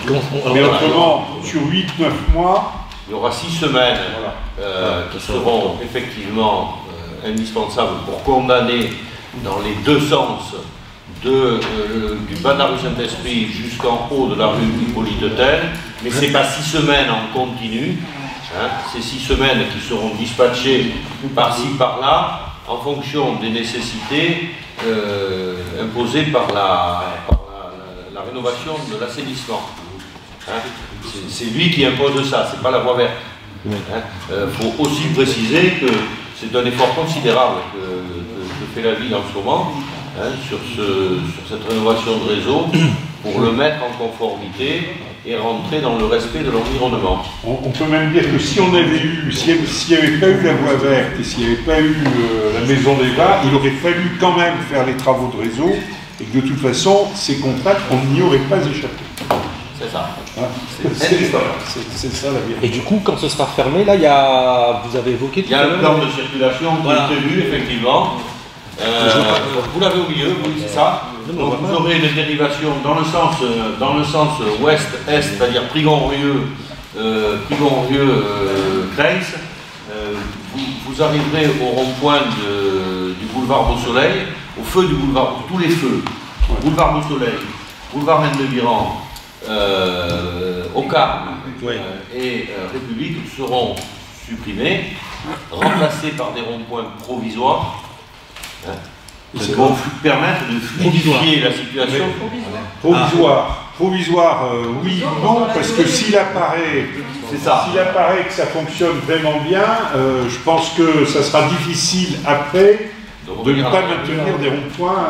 Mais autrement, sur 8-9 mois... Il y aura 6 semaines qui seront effectivement indispensables pour condamner dans les deux sens du bas de la rue Saint-Esprit jusqu'en haut de la rue Hippolyte-Tell. Mais ce n'est pas 6 semaines en continu. Hein, ces 6 semaines qui seront dispatchées par-ci, par-là, en fonction des nécessités imposées par la rénovation de l'assainissement. Hein, c'est lui qui impose ça, c'est pas la voie verte. Faut aussi préciser que c'est un effort considérable que fait la ville en ce moment, hein, sur cette rénovation de réseau, pour le mettre en conformité et rentrer dans le respect de l'environnement. On peut même dire que si on avait eu, s'il n'y avait pas eu la voie verte et s'il n'y avait pas eu la maison des vins, il aurait fallu quand même faire les travaux de réseau, et que de toute façon, ces contrats, on n'y aurait pas échappé. C'est ça. Hein, c'est ça la vérité. Et du coup, quand ce sera fermé, là, vous avez évoqué... Il y a un plan de circulation qui est prévu, effectivement. Vous l'avez au milieu, oui, c'est ça. Donc vous aurez des dérivations dans le sens ouest-est, c'est-à-dire Prigon-Rieux, Creils. Vous arriverez au rond-point du boulevard Beau-Soleil, au feu du boulevard, tous les feux. Boulevard Beau-Soleil, boulevard Mendebiran, Aucarme et République seront supprimés, remplacés par des ronds-points provisoires. Qui vont permettre de fluidifier la situation. Provisoire, oui ou non, parce que s'il apparaît que ça fonctionne vraiment bien, je pense que ça sera difficile après de ne pas maintenir des ronds-points.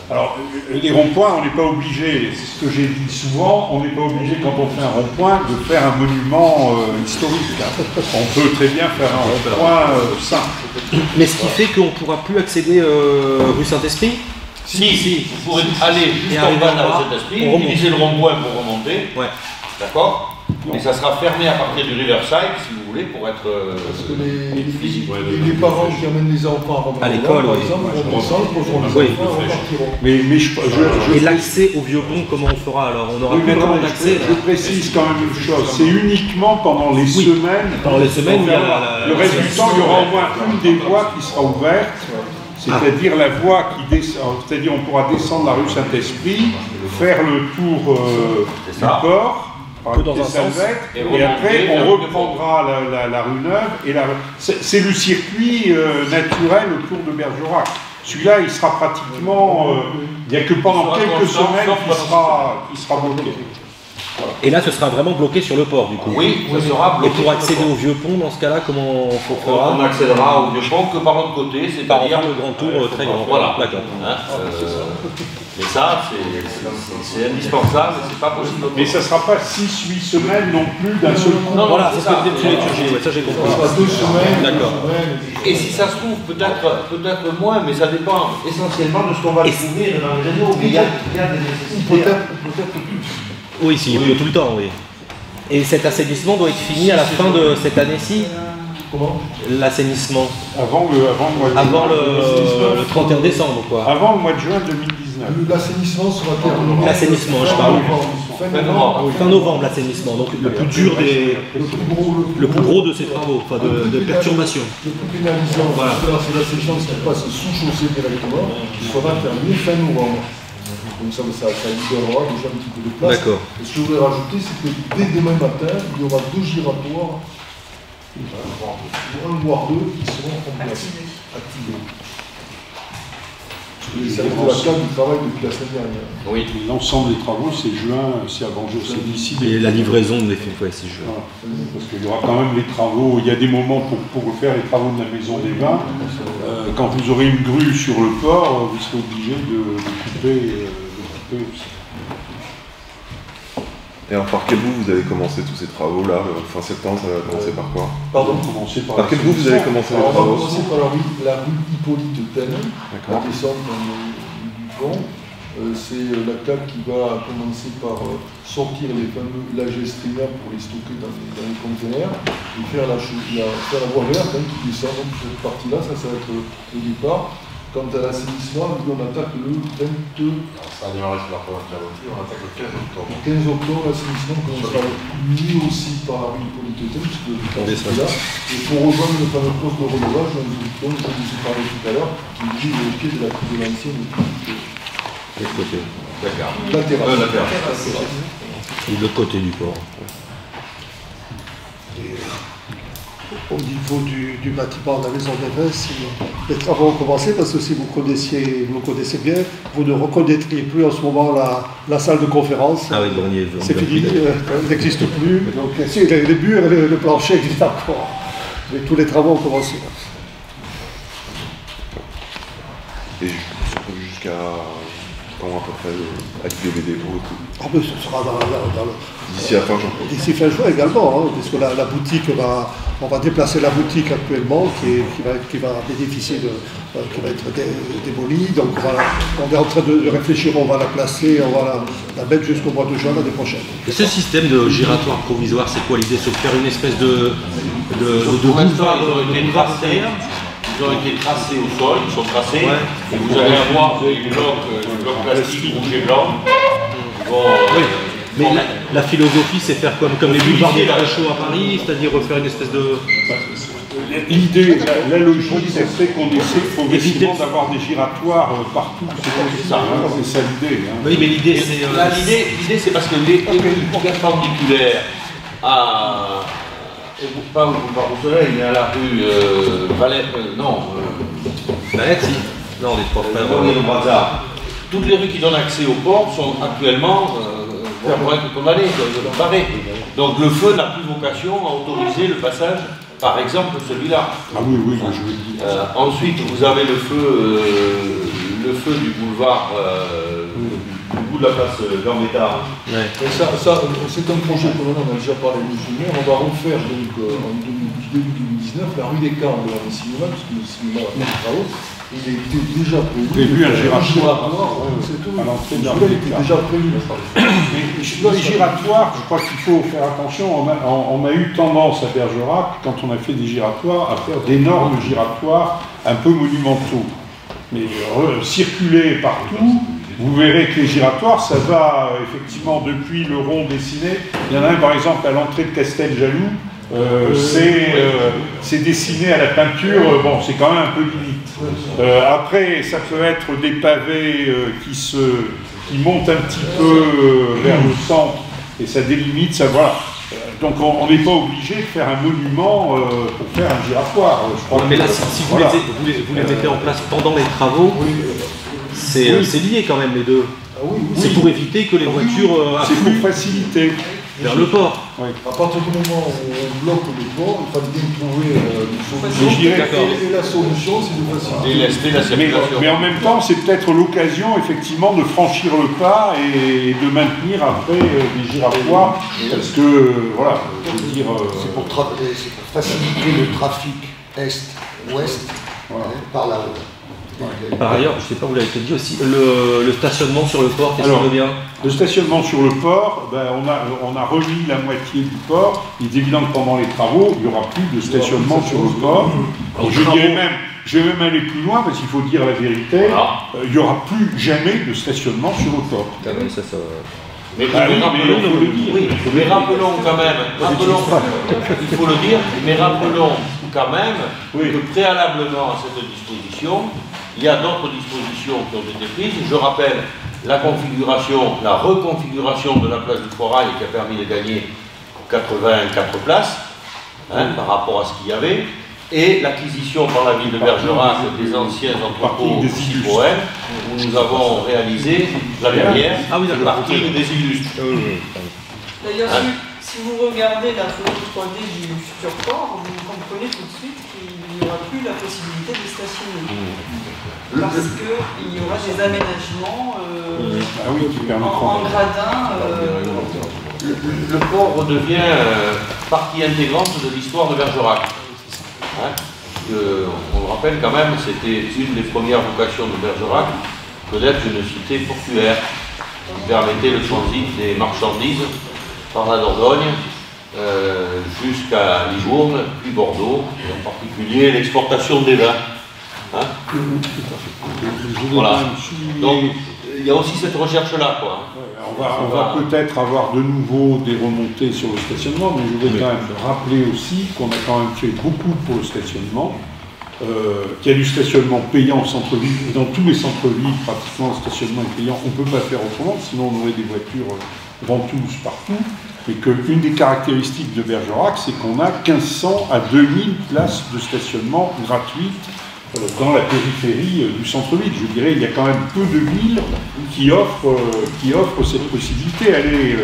Alors, les ronds-points, on n'est pas obligé, c'est ce que j'ai dit souvent, on n'est pas obligé quand on fait un rond-point de faire un monument historique. On peut très bien faire un rond-point simple. Mais ce qui fait qu'on ne pourra plus accéder rue Saint-Esprit? Si, vous pourrez aller jusqu'en bas de la rue Saint-Esprit, utiliser le rond-point pour remonter. Ouais. D'accord? Et ça sera fermé à partir du Riverside, si vous voulez, pour être parce que les parents qui amènent les enfants à l'école, par exemple, vont descendre, poseront les enfants, repartiront. Et l'accès au vieux pont, comment on fera alors? On aura plus vraiment d'accès. Je précise quand même une chose, c'est uniquement pendant les semaines. Pendant les semaines, le reste du temps, il y aura au moins une des voies qui sera ouverte. C'est-à-dire la voie qui descend, c'est-à-dire on pourra descendre la rue Saint-Esprit, faire le tour du port, dans un sens, et après on reprendra la rue Neuve. C'est le circuit naturel autour de Bergerac. Celui-là, il sera pratiquement... il n'y a que pendant quelques semaines qu'il sera bloqué. Et là, ce sera vraiment bloqué sur le port, du coup. Oui, ça sera bloqué. Et pour accéder au vieux pont, dans ce cas-là, comment on fera? On accédera au vieux pont que par l'autre côté, c'est-à-dire le grand tour très grand. Voilà. D'accord. Mais ça, c'est indispensable, c'est pas possible. Mais ça ne sera pas 6-8 semaines non plus d'un seul coup. Non, voilà, c'est ça, c'est liturgie, ouais, ça j'ai compris. Ça sera 2 semaines. D'accord. Et si ça se trouve, peut-être moins, mais ça dépend essentiellement de ce qu'on va découvrir dans les réseaux. Il y a des nécessités. Peut-être plus. Oui, s'il pleut tout le temps, oui. Et cet assainissement doit être fini à la fin de cette année-ci? Comment? L'assainissement. Avant le 31 décembre, quoi. Avant le mois de juin 2019. L'assainissement sera terminé. L'assainissement, je parle. Fin Fin novembre, l'assainissement. Donc le plus dur le plus gros de ces travaux, enfin de perturbations. Le plus pénalisant, c'est la séchance qui passe sous chaussée directement, il faudra terminer fin novembre. Donc ça libérera déjà un petit peu de place. D'accord. Et ce que je voulais rajouter, c'est que dès demain matin, il y aura 2 giratoires, un voire 2, qui seront en place, activés. Ça va être la carte du travail depuis la semaine dernière. Oui. L'ensemble des travaux, c'est juin, c'est avant juin, c'est d'ici. Et la livraison de l'effet, ouais, c'est juin. Voilà. Parce qu'il y aura quand même les travaux, il y a des moments pour faire les travaux de la maison des vins. Quand vous aurez une grue sur le port, vous serez obligé de couper aussi. Et alors, par quel bout vous avez commencé tous ces travaux-là? Fin septembre, ça va commencer par quoi? Par quel bout vous avez commencé les On va travaux? commencer par la rue Hippolyte Taine, la descente du pont. C'est la CAP qui va commencer par sortir les fameux lagets streamers pour les stocker dans les conteneurs et faire la voie verte qui descend. Donc cette partie-là, ça va être le départ. Quant à l'assainissement, on attaque le 22. Ça a démarré sur la première calorie, on attaque le 15 octobre. Le 15 octobre, l'assainissement commencera lui aussi par la rue Hippolyte Taine, puisque le départ est là. Et pour rejoindre le fameux poste de relevage, dont je vous ai parlé tout à l'heure, qui est au pied de la cour de l'ancienne. De l'autre côté. D'accord. Latéral. Et de l'autre côté du port. Au niveau du bâtiment de la maison des vins, si les travaux ont commencé, parce que si vous connaissez bien, vous ne reconnaîtriez plus en ce moment la salle de conférence. Ah oui, bon, c'est fini, elle n'existe plus. Donc si, les murs et le plancher existent encore. Mais tous les travaux ont commencé. Et jusqu'à quand à peu près avec DVD pour le coup? Ah ben, ce sera d'ici la fin juin. D'ici fin juin également, hein, parce que la boutique on va déplacer la boutique actuellement qui va bénéficier qui va être démolie. Donc on est en train de réfléchir, on va la placer, on va la mettre jusqu'au mois de juin l'année prochaine. Et ce système de giratoire provisoire, c'est quoi l'idée? C'est de faire une espèce de boulevard extérieur? Ils ont été tracés au sol, ils sont tracés, et vous allez avoir des blocs plastiques rouge et blanc. Mais la philosophie, c'est faire comme les boulevards des Maréchaux à Paris, c'est-à-dire refaire une espèce de... L'idée, la logique, c'est qu'on essaie progressivement d'avoir des giratoires partout. C'est ça l'idée. Oui, mais l'idée, c'est... L'idée, c'est parce que les perpendiculaires à... pas au boulevard du Soleil, mais à la rue Valette, Valette, si. Non, les trois frères. Toutes les rues qui donnent accès au port sont actuellement pour être condamnées, barrées. Donc le feu n'a plus vocation à autoriser le passage, par exemple celui-là. Ah oui, je veux dire. Ensuite, vous avez le feu du boulevard, du bout de la place Gambetta. Ouais. Ça, c'est un projet que on a déjà parlé avec M. le maire. On va refaire donc, en début 2019 la rue des Camps de la cinéma, parce que le cinéma a fait des travaux. Il était déjà prévu. Un giratoire. À l'entrée de la rue était déjà prévu. Les giratoires, je crois qu'il faut faire attention. On a eu tendance à Bergerac, quand on a fait des giratoires, à faire d'énormes giratoires un peu monumentaux. Mais circuler partout, vous verrez que les giratoires, ça va effectivement depuis le rond dessiné. Il y en a un par exemple à l'entrée de Casteljaloux, c'est dessiné à la peinture, bon c'est quand même un peu limite. Après ça peut être des pavés qui montent un petit peu vers le centre et ça délimite, ça voilà. Donc on n'est pas obligé de faire un monument pour faire un giratoire. Je crois mais là, si vous les mettez en place pendant les travaux, c'est lié quand même les deux. C'est pour éviter que les voitures c'est pour faciliter vers le port. Oui. À partir du moment où on bloque le port, il fallait bien trouver une solution. Et la solution, c'est de faciliter. Délester la circulation. Mais en même temps, c'est peut-être l'occasion, effectivement, de franchir le pas et de maintenir après des giratoires. Parce que, voilà, je veux dire... C'est pour faciliter le trafic est-ouest par là-haut. Par ailleurs, je ne sais pas, vous l'avez peut-être dit aussi, le stationnement sur le port, qu'est-ce que bien? Le stationnement sur le port, ben, on a remis la moitié du port. Il est évident que pendant les travaux, il n'y aura plus de stationnement sur le port. Et je vais même aller plus loin, parce qu'il faut dire la vérité, il n'y aura plus jamais de stationnement sur le port. Mais rappelons quand même, il faut le dire, mais rappelons quand même que préalablement à cette disposition, il y a d'autres dispositions qui ont été prises. Je rappelle la reconfiguration de la place du Forail qui a permis de gagner 84 places par rapport à ce qu'il y avait, et l'acquisition par la ville de Bergerac des anciens entrepôts Citroën, où nous avons réalisé la dernière, le parking des illustres. D'ailleurs, si vous regardez la photo 3D du futur port, vous comprenez tout de suite qu'il n'y aura plus la possibilité de stationner. Parce qu'il y aura des aménagements en gradin. Le port redevient partie intégrante de l'histoire de Bergerac. On le rappelle quand même, c'était une des premières vocations de Bergerac que d'être une cité portuaire qui permettait le transit des marchandises par la Dordogne jusqu'à Livourne, puis Bordeaux, et en particulier l'exportation des vins. Voilà. Donc il y a aussi cette recherche-là. On va peut-être avoir de nouveau des remontées sur le stationnement, mais je voudrais quand même rappeler aussi qu'on a quand même fait beaucoup pour le stationnement, qu'il y a du stationnement payant au centre-ville. Dans tous les centres-villes, pratiquement, le stationnement est payant. On ne peut pas faire autrement, sinon on aurait des voitures ventouses partout. Et qu'une des caractéristiques de Bergerac, c'est qu'on a 1500 à 2000 places de stationnement gratuites dans la périphérie du centre-ville. Je dirais il y a quand même peu de villes qui offrent cette possibilité. Aller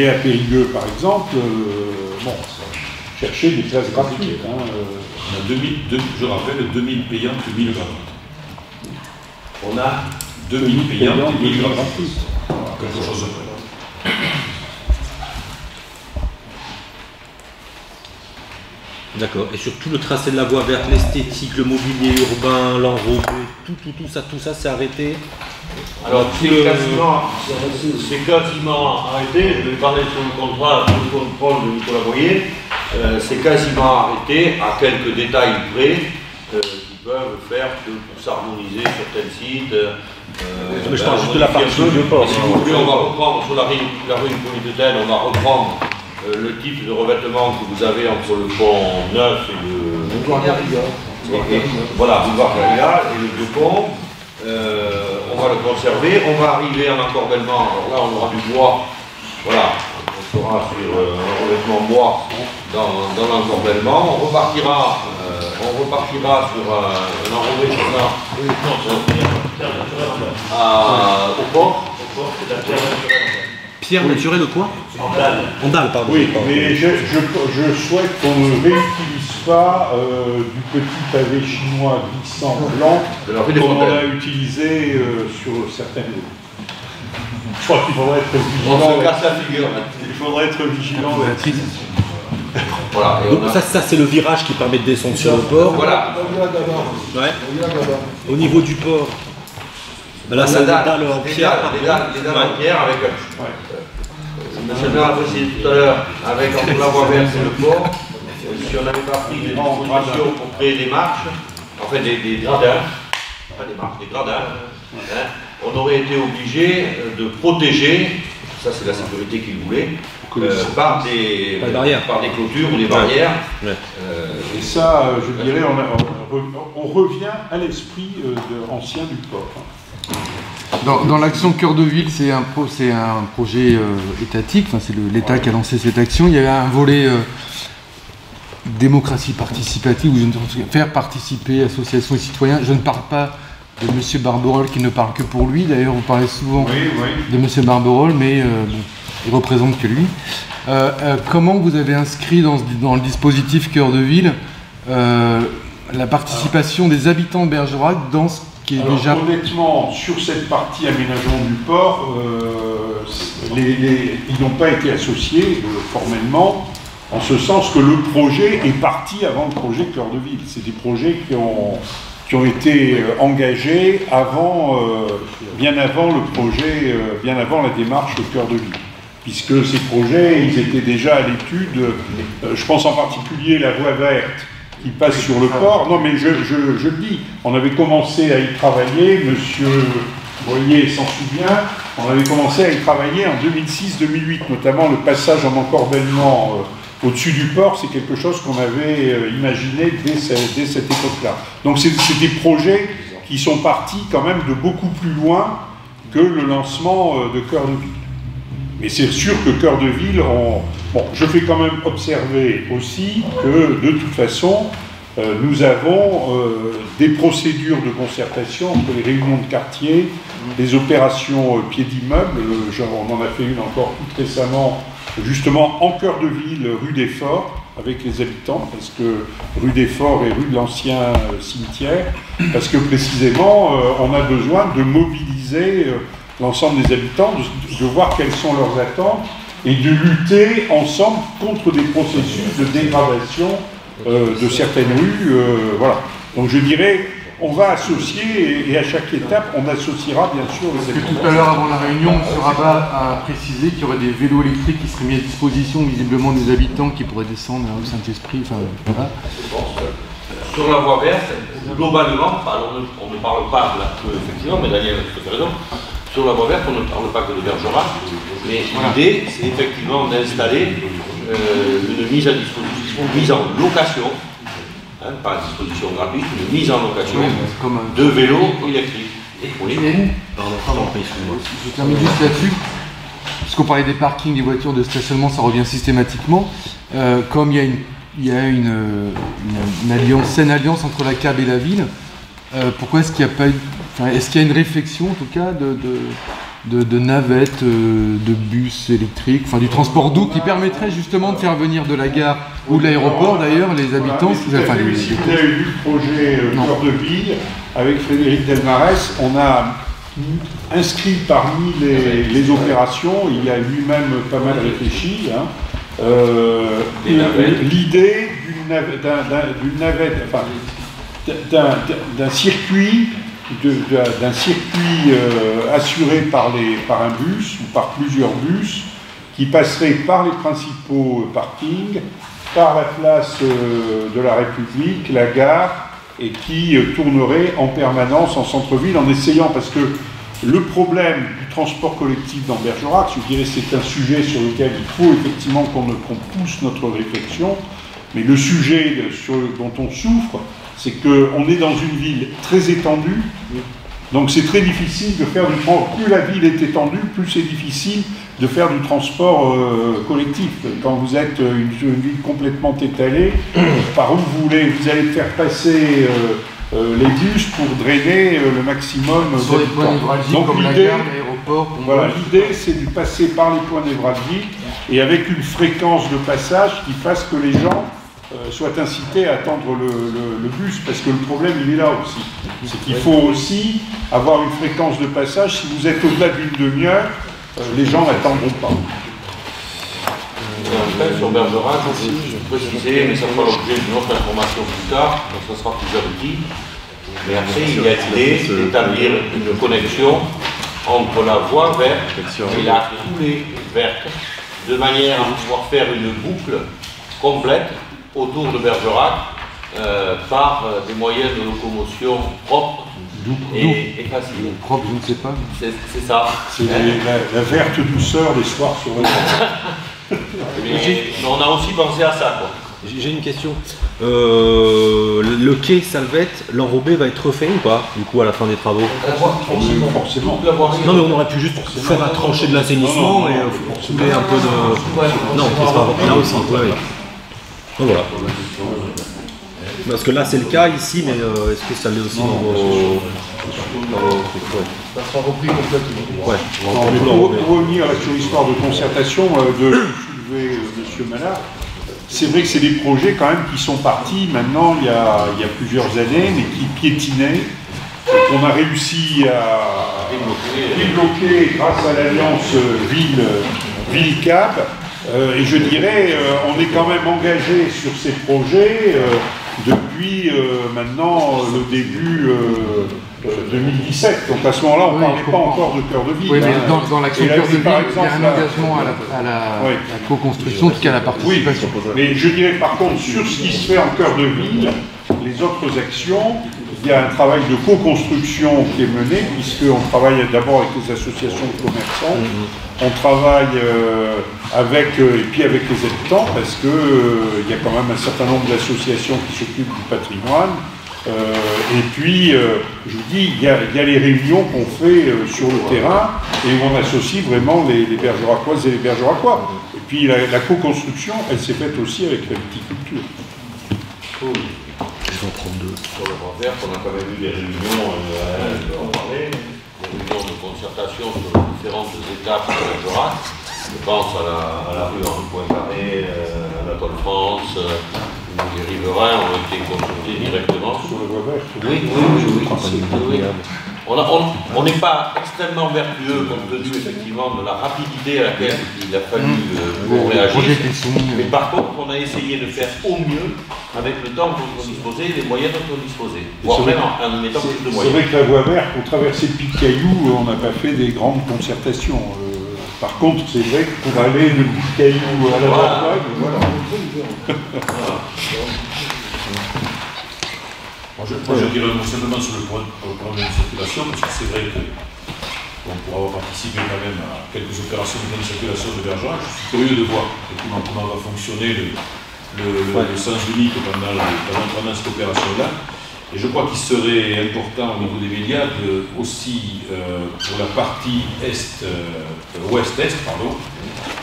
à Périgueux, par exemple, chercher des places gratuites. On a je rappelle, 2000 payants, 2000 gratuites. On a 2000 payants, 2000 gratuites. Quelque chose de près. D'accord. Et sur tout le tracé de la voie verte, l'esthétique, le mobilier urbain, l'enrobé, tout ça, c'est arrêté. Alors c'est quasiment arrêté. Je vais parler sur le contrat, sur le contrôle de Nicolas Boyer. C'est quasiment arrêté à quelques détails près qui peuvent faire que pour s'harmoniser sur tel site. Je parle juste de la partie du port. Si vous voulez, on va reprendre sur la rue Hippolyte-Taine, on va reprendre le type de revêtement que vous avez entre le pont neuf et le boulevard Garriga. Voilà, boulevard Garriga et le vieux pont. On va le conserver. On va arriver en encorbellement. Alors là, on aura du bois. Voilà, on sera sur un revêtement bois dans l'encorbellement. On repartira sur un enrobé comme ça. Au port. C'est la pierre naturelle. Pierre naturelle de quoi? En dalle, pardon. Oui, mais je souhaite qu'on ne réutilise pas du petit pavé chinois glissant blanc comme on l'a utilisé sur certaines routes. Je crois qu'il faudrait être vigilant. On se casse la figure. Il faudrait être vigilant. Voilà. Donc ça c'est le virage qui permet de descendre sur le port. Voilà. Ouais. Au niveau du port. Là, ça dalle en pierre. Les dalles en pierre avec. Monsieur le maire l'a précisé tout à l'heure, avec entre la voie verte et le port, si on n'avait pas pris des dispositions pour créer des marches, en fait des gradins, pas des marches, des gradins, on aurait été obligé de protéger, ça c'est la sécurité qu'il voulait, par des clôtures ou des barrières. Et ça, je dirais, on revient à l'esprit ancien du port. Dans l'action Cœur de Ville, c'est un projet étatique, enfin, c'est l'État qui a lancé cette action. Il y avait un volet démocratie participative, où faire participer associations et citoyens. Je ne parle pas M. Barberol qui ne parle que pour lui. D'ailleurs, vous parlez souvent oui. de M. Barberol, mais bon, il représente que lui. Comment vous avez inscrit dans le dispositif Cœur de Ville la participation des habitants de Bergerac dans ce qui est déjà... Honnêtement, sur cette partie aménagement du port, ils n'ont pas été associés formellement, en ce sens que le projet est parti avant le projet Cœur de Ville. C'est des projets qui ont été engagés bien avant le projet, bien avant la démarche Cœur de Ville. Puisque ces projets, ils étaient déjà à l'étude, je pense en particulier la voie verte qui passe sur le port. Non mais je le dis, on avait commencé à y travailler, monsieur Boyer s'en souvient, on avait commencé à y travailler en 2006-2008, notamment le passage en encorbellement au-dessus du port, c'est quelque chose qu'on avait imaginé dès cette époque-là. Donc c'est des projets qui sont partis quand même de beaucoup plus loin que le lancement de Cœur de Ville. Mais c'est sûr que Cœur de Ville, je fais quand même observer aussi que de toute façon, nous avons des procédures de concertation entre les réunions de quartier, les opérations pied d'immeuble. On en a fait une encore toute récemment, justement en Cœur de Ville, rue des Forts, avec les habitants, parce que rue des Forts et rue de l'ancien cimetière, parce que précisément, on a besoin de mobiliser l'ensemble des habitants, de voir quelles sont leurs attentes et de lutter ensemble contre des processus de dégradation de certaines rues. Voilà. Donc je dirais, on va associer et à chaque étape, on associera bien sûr les habitants. Tout à l'heure, avant la réunion, M. Rabat a précisé qu'il y aurait des vélos électriques qui seraient mis à disposition visiblement des habitants qui pourraient descendre au Saint-Esprit. Enfin, voilà. Sur la voie verte, globalement, on ne parle pas de la effectivement, mais Daniel a tout à fait raison. Sur la voie verte, on ne parle pas que de Bergerac, mais l'idée, c'est effectivement d'installer une mise à disposition, une mise en location, pas à disposition gratuite, une mise en location de vélos électriques. Je termine juste là-dessus, puisqu'on parlait des parkings, des voitures de stationnement, ça revient systématiquement. Comme il y a une saine alliance entre la CAB et la ville, pourquoi est-ce qu'il n'y a pas eu... est-ce qu'il y a une réflexion, en tout cas, de navettes, de bus électriques, du transport doux qui permettrait justement de faire venir de la gare ou de l'aéroport, d'ailleurs, les habitants... Si vous avez vu le projet Cœur de Ville, avec Frédéric Delmarès, on a inscrit parmi les opérations, il a lui-même pas mal réfléchi, l'idée d'une navette, d'un circuit assuré par un bus ou par plusieurs bus qui passerait par les principaux parkings, par la place de la République, la gare, et qui tournerait en permanence en centre-ville en essayant, parce que le problème du transport collectif dans Bergerac, je dirais c'est un sujet sur lequel il faut effectivement qu'on pousse notre réflexion, mais le sujet dont on souffre, c'est qu'on est dans une ville très étendue, donc c'est très difficile de faire du transport. Plus la ville est étendue, plus c'est difficile de faire du transport collectif. Quand vous êtes une ville complètement étalée, par où vous allez faire passer les bus pour drainer le maximum d'habitants. Donc l'idée, c'est de passer par les points névralgiques et avec une fréquence de passage qui fasse que les gens soient incités à attendre le bus, parce que le problème il est là aussi. C'est qu'il faut aussi avoir une fréquence de passage. Si vous êtes au-delà d'une demi-heure, les gens n'attendront pas. Sur Bergerac, je précisais, mais ça fera l'objet d'une autre information plus tard, donc ça sera plus abouti. Mais après, il y a l'idée d'établir une connexion entre la voie verte et la coulée verte, de manière à pouvoir faire une boucle complète autour de Bergerac par des moyens de locomotion propres et faciles. Propre, je ne sais pas. C'est ça. C'est la verte douceur des soirs sur le on a aussi pensé à ça, quoi. J'ai une question. Le quai Salvette, l'enrobé va être refait ou pas, du coup, à la fin des travaux? Forcément. Non, mais on aurait pu juste faire la tranchée de l'assainissement et couler un peu de... Non, c'est pas là aussi. Ouais. Donc voilà. Parce que là c'est le cas ici, mais est-ce que ça l'est aussi dans vos... Ça sera repris complètement. Ouais. Pour revenir sur l'histoire de concertation de soulever M. Malard, c'est vrai que c'est des projets quand même qui sont partis maintenant il y a plusieurs années, mais qui piétinaient, et qu'on a réussi à débloquer grâce à l'alliance Ville-Cab. Et je dirais, on est quand même engagé sur ces projets depuis maintenant le début 2017. Donc à ce moment-là, on ne parlait pas encore de cœur de ville. Oui, mais dans l'action cœur de ville, il y a un engagement à la co-construction, en tout cas à la participation. Oui, mais je dirais par contre, sur ce qui se fait en cœur de ville, les autres actions, il y a un travail de co-construction qui est mené, puisqu'on travaille d'abord avec les associations de commerçants, on travaille et puis avec les habitants, parce qu'il y a quand même un certain nombre d'associations qui s'occupent du patrimoine. Et puis, je vous dis, il y a les réunions qu'on fait sur le terrain, et où on associe vraiment les Bergeracoises et les Bergeracois. Et puis la co-construction, elle s'est faite aussi avec la viticulture. Sur le bois vert, on a quand même eu des réunions, on en parlait, des réunions de concertation sur les différentes étapes de Bergerac. Je pense à la rue Henri Poincaré, à la Tolle France, où les riverains ont été consultés directement. Sur le bois vert. Oui. On n'est pas extrêmement vertueux compte tenu effectivement de la rapidité à laquelle il a fallu réagir. Mais par contre, on a essayé de faire au mieux avec le temps dont on disposait, les moyens dont on disposait. Voire même en mettant plus de moyens. C'est vrai que la voie verte, pour traverser le Pic-Caillou, on n'a pas fait des grandes concertations. Par contre, c'est vrai que pour aller de Pic-Caillou à la Dordogne, voilà. Moi, je dirais simplement sur le problème de circulation, parce que c'est vrai qu'on pourra avoir participé quand même à quelques opérations de circulation de Bergerac. Je suis curieux de voir effectivement comment va fonctionner le sens unique pendant cette opération-là. Et je crois qu'il serait important au niveau des médias aussi, pour la partie ouest-est,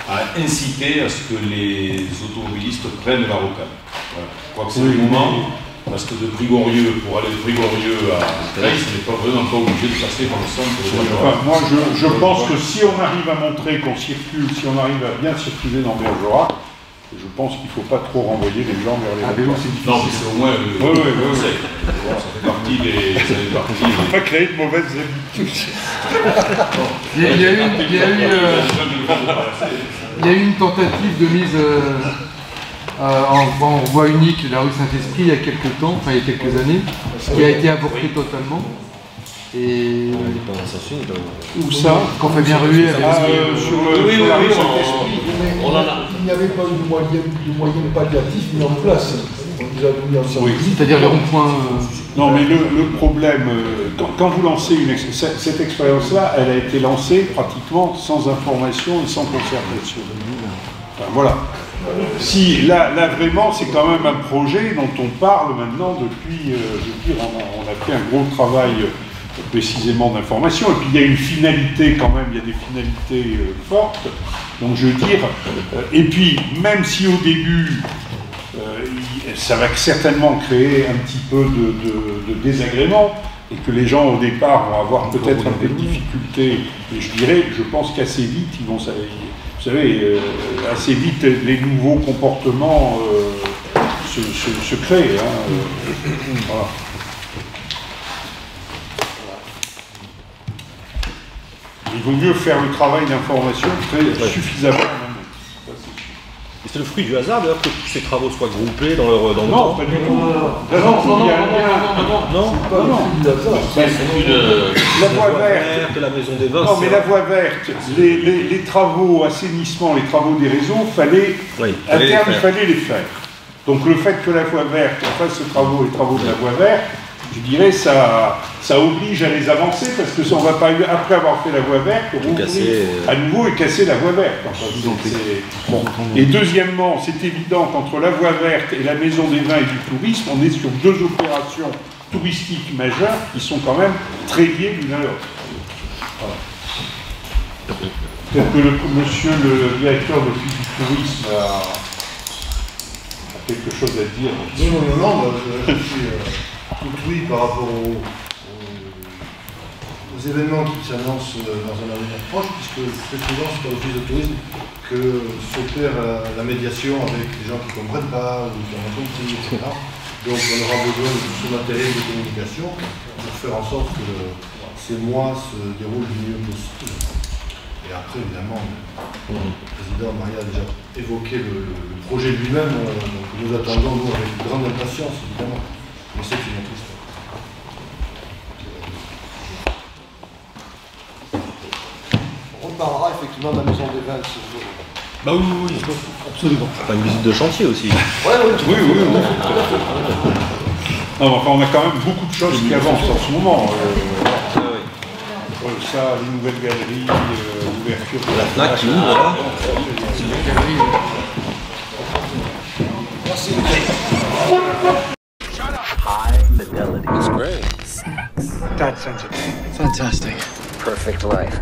à inciter à ce que les automobilistes prennent la rocade. Voilà. Je crois que c'est le moment. Parce que de Prigorieux, pour aller de Prigorieux à Creil, ce n'est pas vraiment pas obligé de passer par le centre de Bergerac. Moi, je pense que si on arrive à montrer qu'on circule, si on arrive à bien circuler dans Bergerac, je pense qu'il ne faut pas trop renvoyer les gens vers les vélos. Non, mais c'est au moins le conseil. Ça fait partie des... Il ne faut pas créer de mauvaises habitudes. Il y a eu une tentative de mise... en voie unique de la rue Saint-Esprit il y a quelques temps, enfin il y a quelques années, qui a été avortée totalement. Et où ça? Qu'on fait bien ruer avec sur la rue Saint-Esprit. Il n'y avait pas eu de moyens palliatifs mis en place. On nous a mis en service. C'est-à-dire les ronds-points. Non, mais le problème, quand vous lancez cette expérience-là, elle a été lancée pratiquement sans information et sans concertation. Enfin, voilà. Si, là vraiment, c'est quand même un projet dont on parle maintenant depuis, je veux dire, on a fait un gros travail précisément d'information, et puis il y a une finalité quand même, il y a des finalités fortes, donc je veux dire, et puis même si au début, ça va certainement créer un petit peu de désagrément, et que les gens au départ vont avoir peut-être un peu de difficultés, et je dirais, je pense qu'assez vite, ils vont... Vous savez, assez vite, les nouveaux comportements se créent. Voilà. Il vaut mieux faire le travail d'information suffisamment. C'est le fruit du hasard d'ailleurs que tous ces travaux soient groupés dans leur dans non, pas du tout. La voie verte, la maison des vins. Non, mais la voie verte, les travaux assainissement, les travaux des réseaux, à terme, il fallait les faire. Donc le fait que la voie verte fasse les travaux de la voie verte, je dirais, ça oblige à les avancer, parce que ça, on ne va pas, après avoir fait la voie verte, rouvrir à nouveau et casser la voie verte. Enfin, bon. Et deuxièmement, c'est évident qu'entre la voie verte et la maison des vins et du tourisme, on est sur deux opérations touristiques majeures qui sont quand même très liées l'une à l'autre. Voilà. Peut-être que monsieur le directeur de tourisme a quelque chose à dire. Non, je suis tout oui par rapport aux événements qui s'annoncent dans un avenir proche, puisque très souvent c'est à l'office de tourisme que s'opère la médiation avec des gens qui ne comprennent pas ou qui en ont compris, etc. Donc on aura besoin de tout ce matériel de communication pour faire en sorte que ces mois se déroulent du mieux possible. Et après, évidemment, le président Maria a déjà évoqué le projet lui-même, donc nous attendons, nous, avec grande impatience, évidemment. Mais c'est une autre histoire. On reparlera effectivement de la maison des vins ce jour. Bah oui, absolument. Pas une visite de chantier aussi. Oui. Non, enfin, on a quand même beaucoup de choses qui avancent en ce moment. Ça, les nouvelles galeries, l'ouverture de la FNAC qui ouvre là. Merci. High fidelity. It's great. Sex. That sensitive. Fantastic. Perfect life.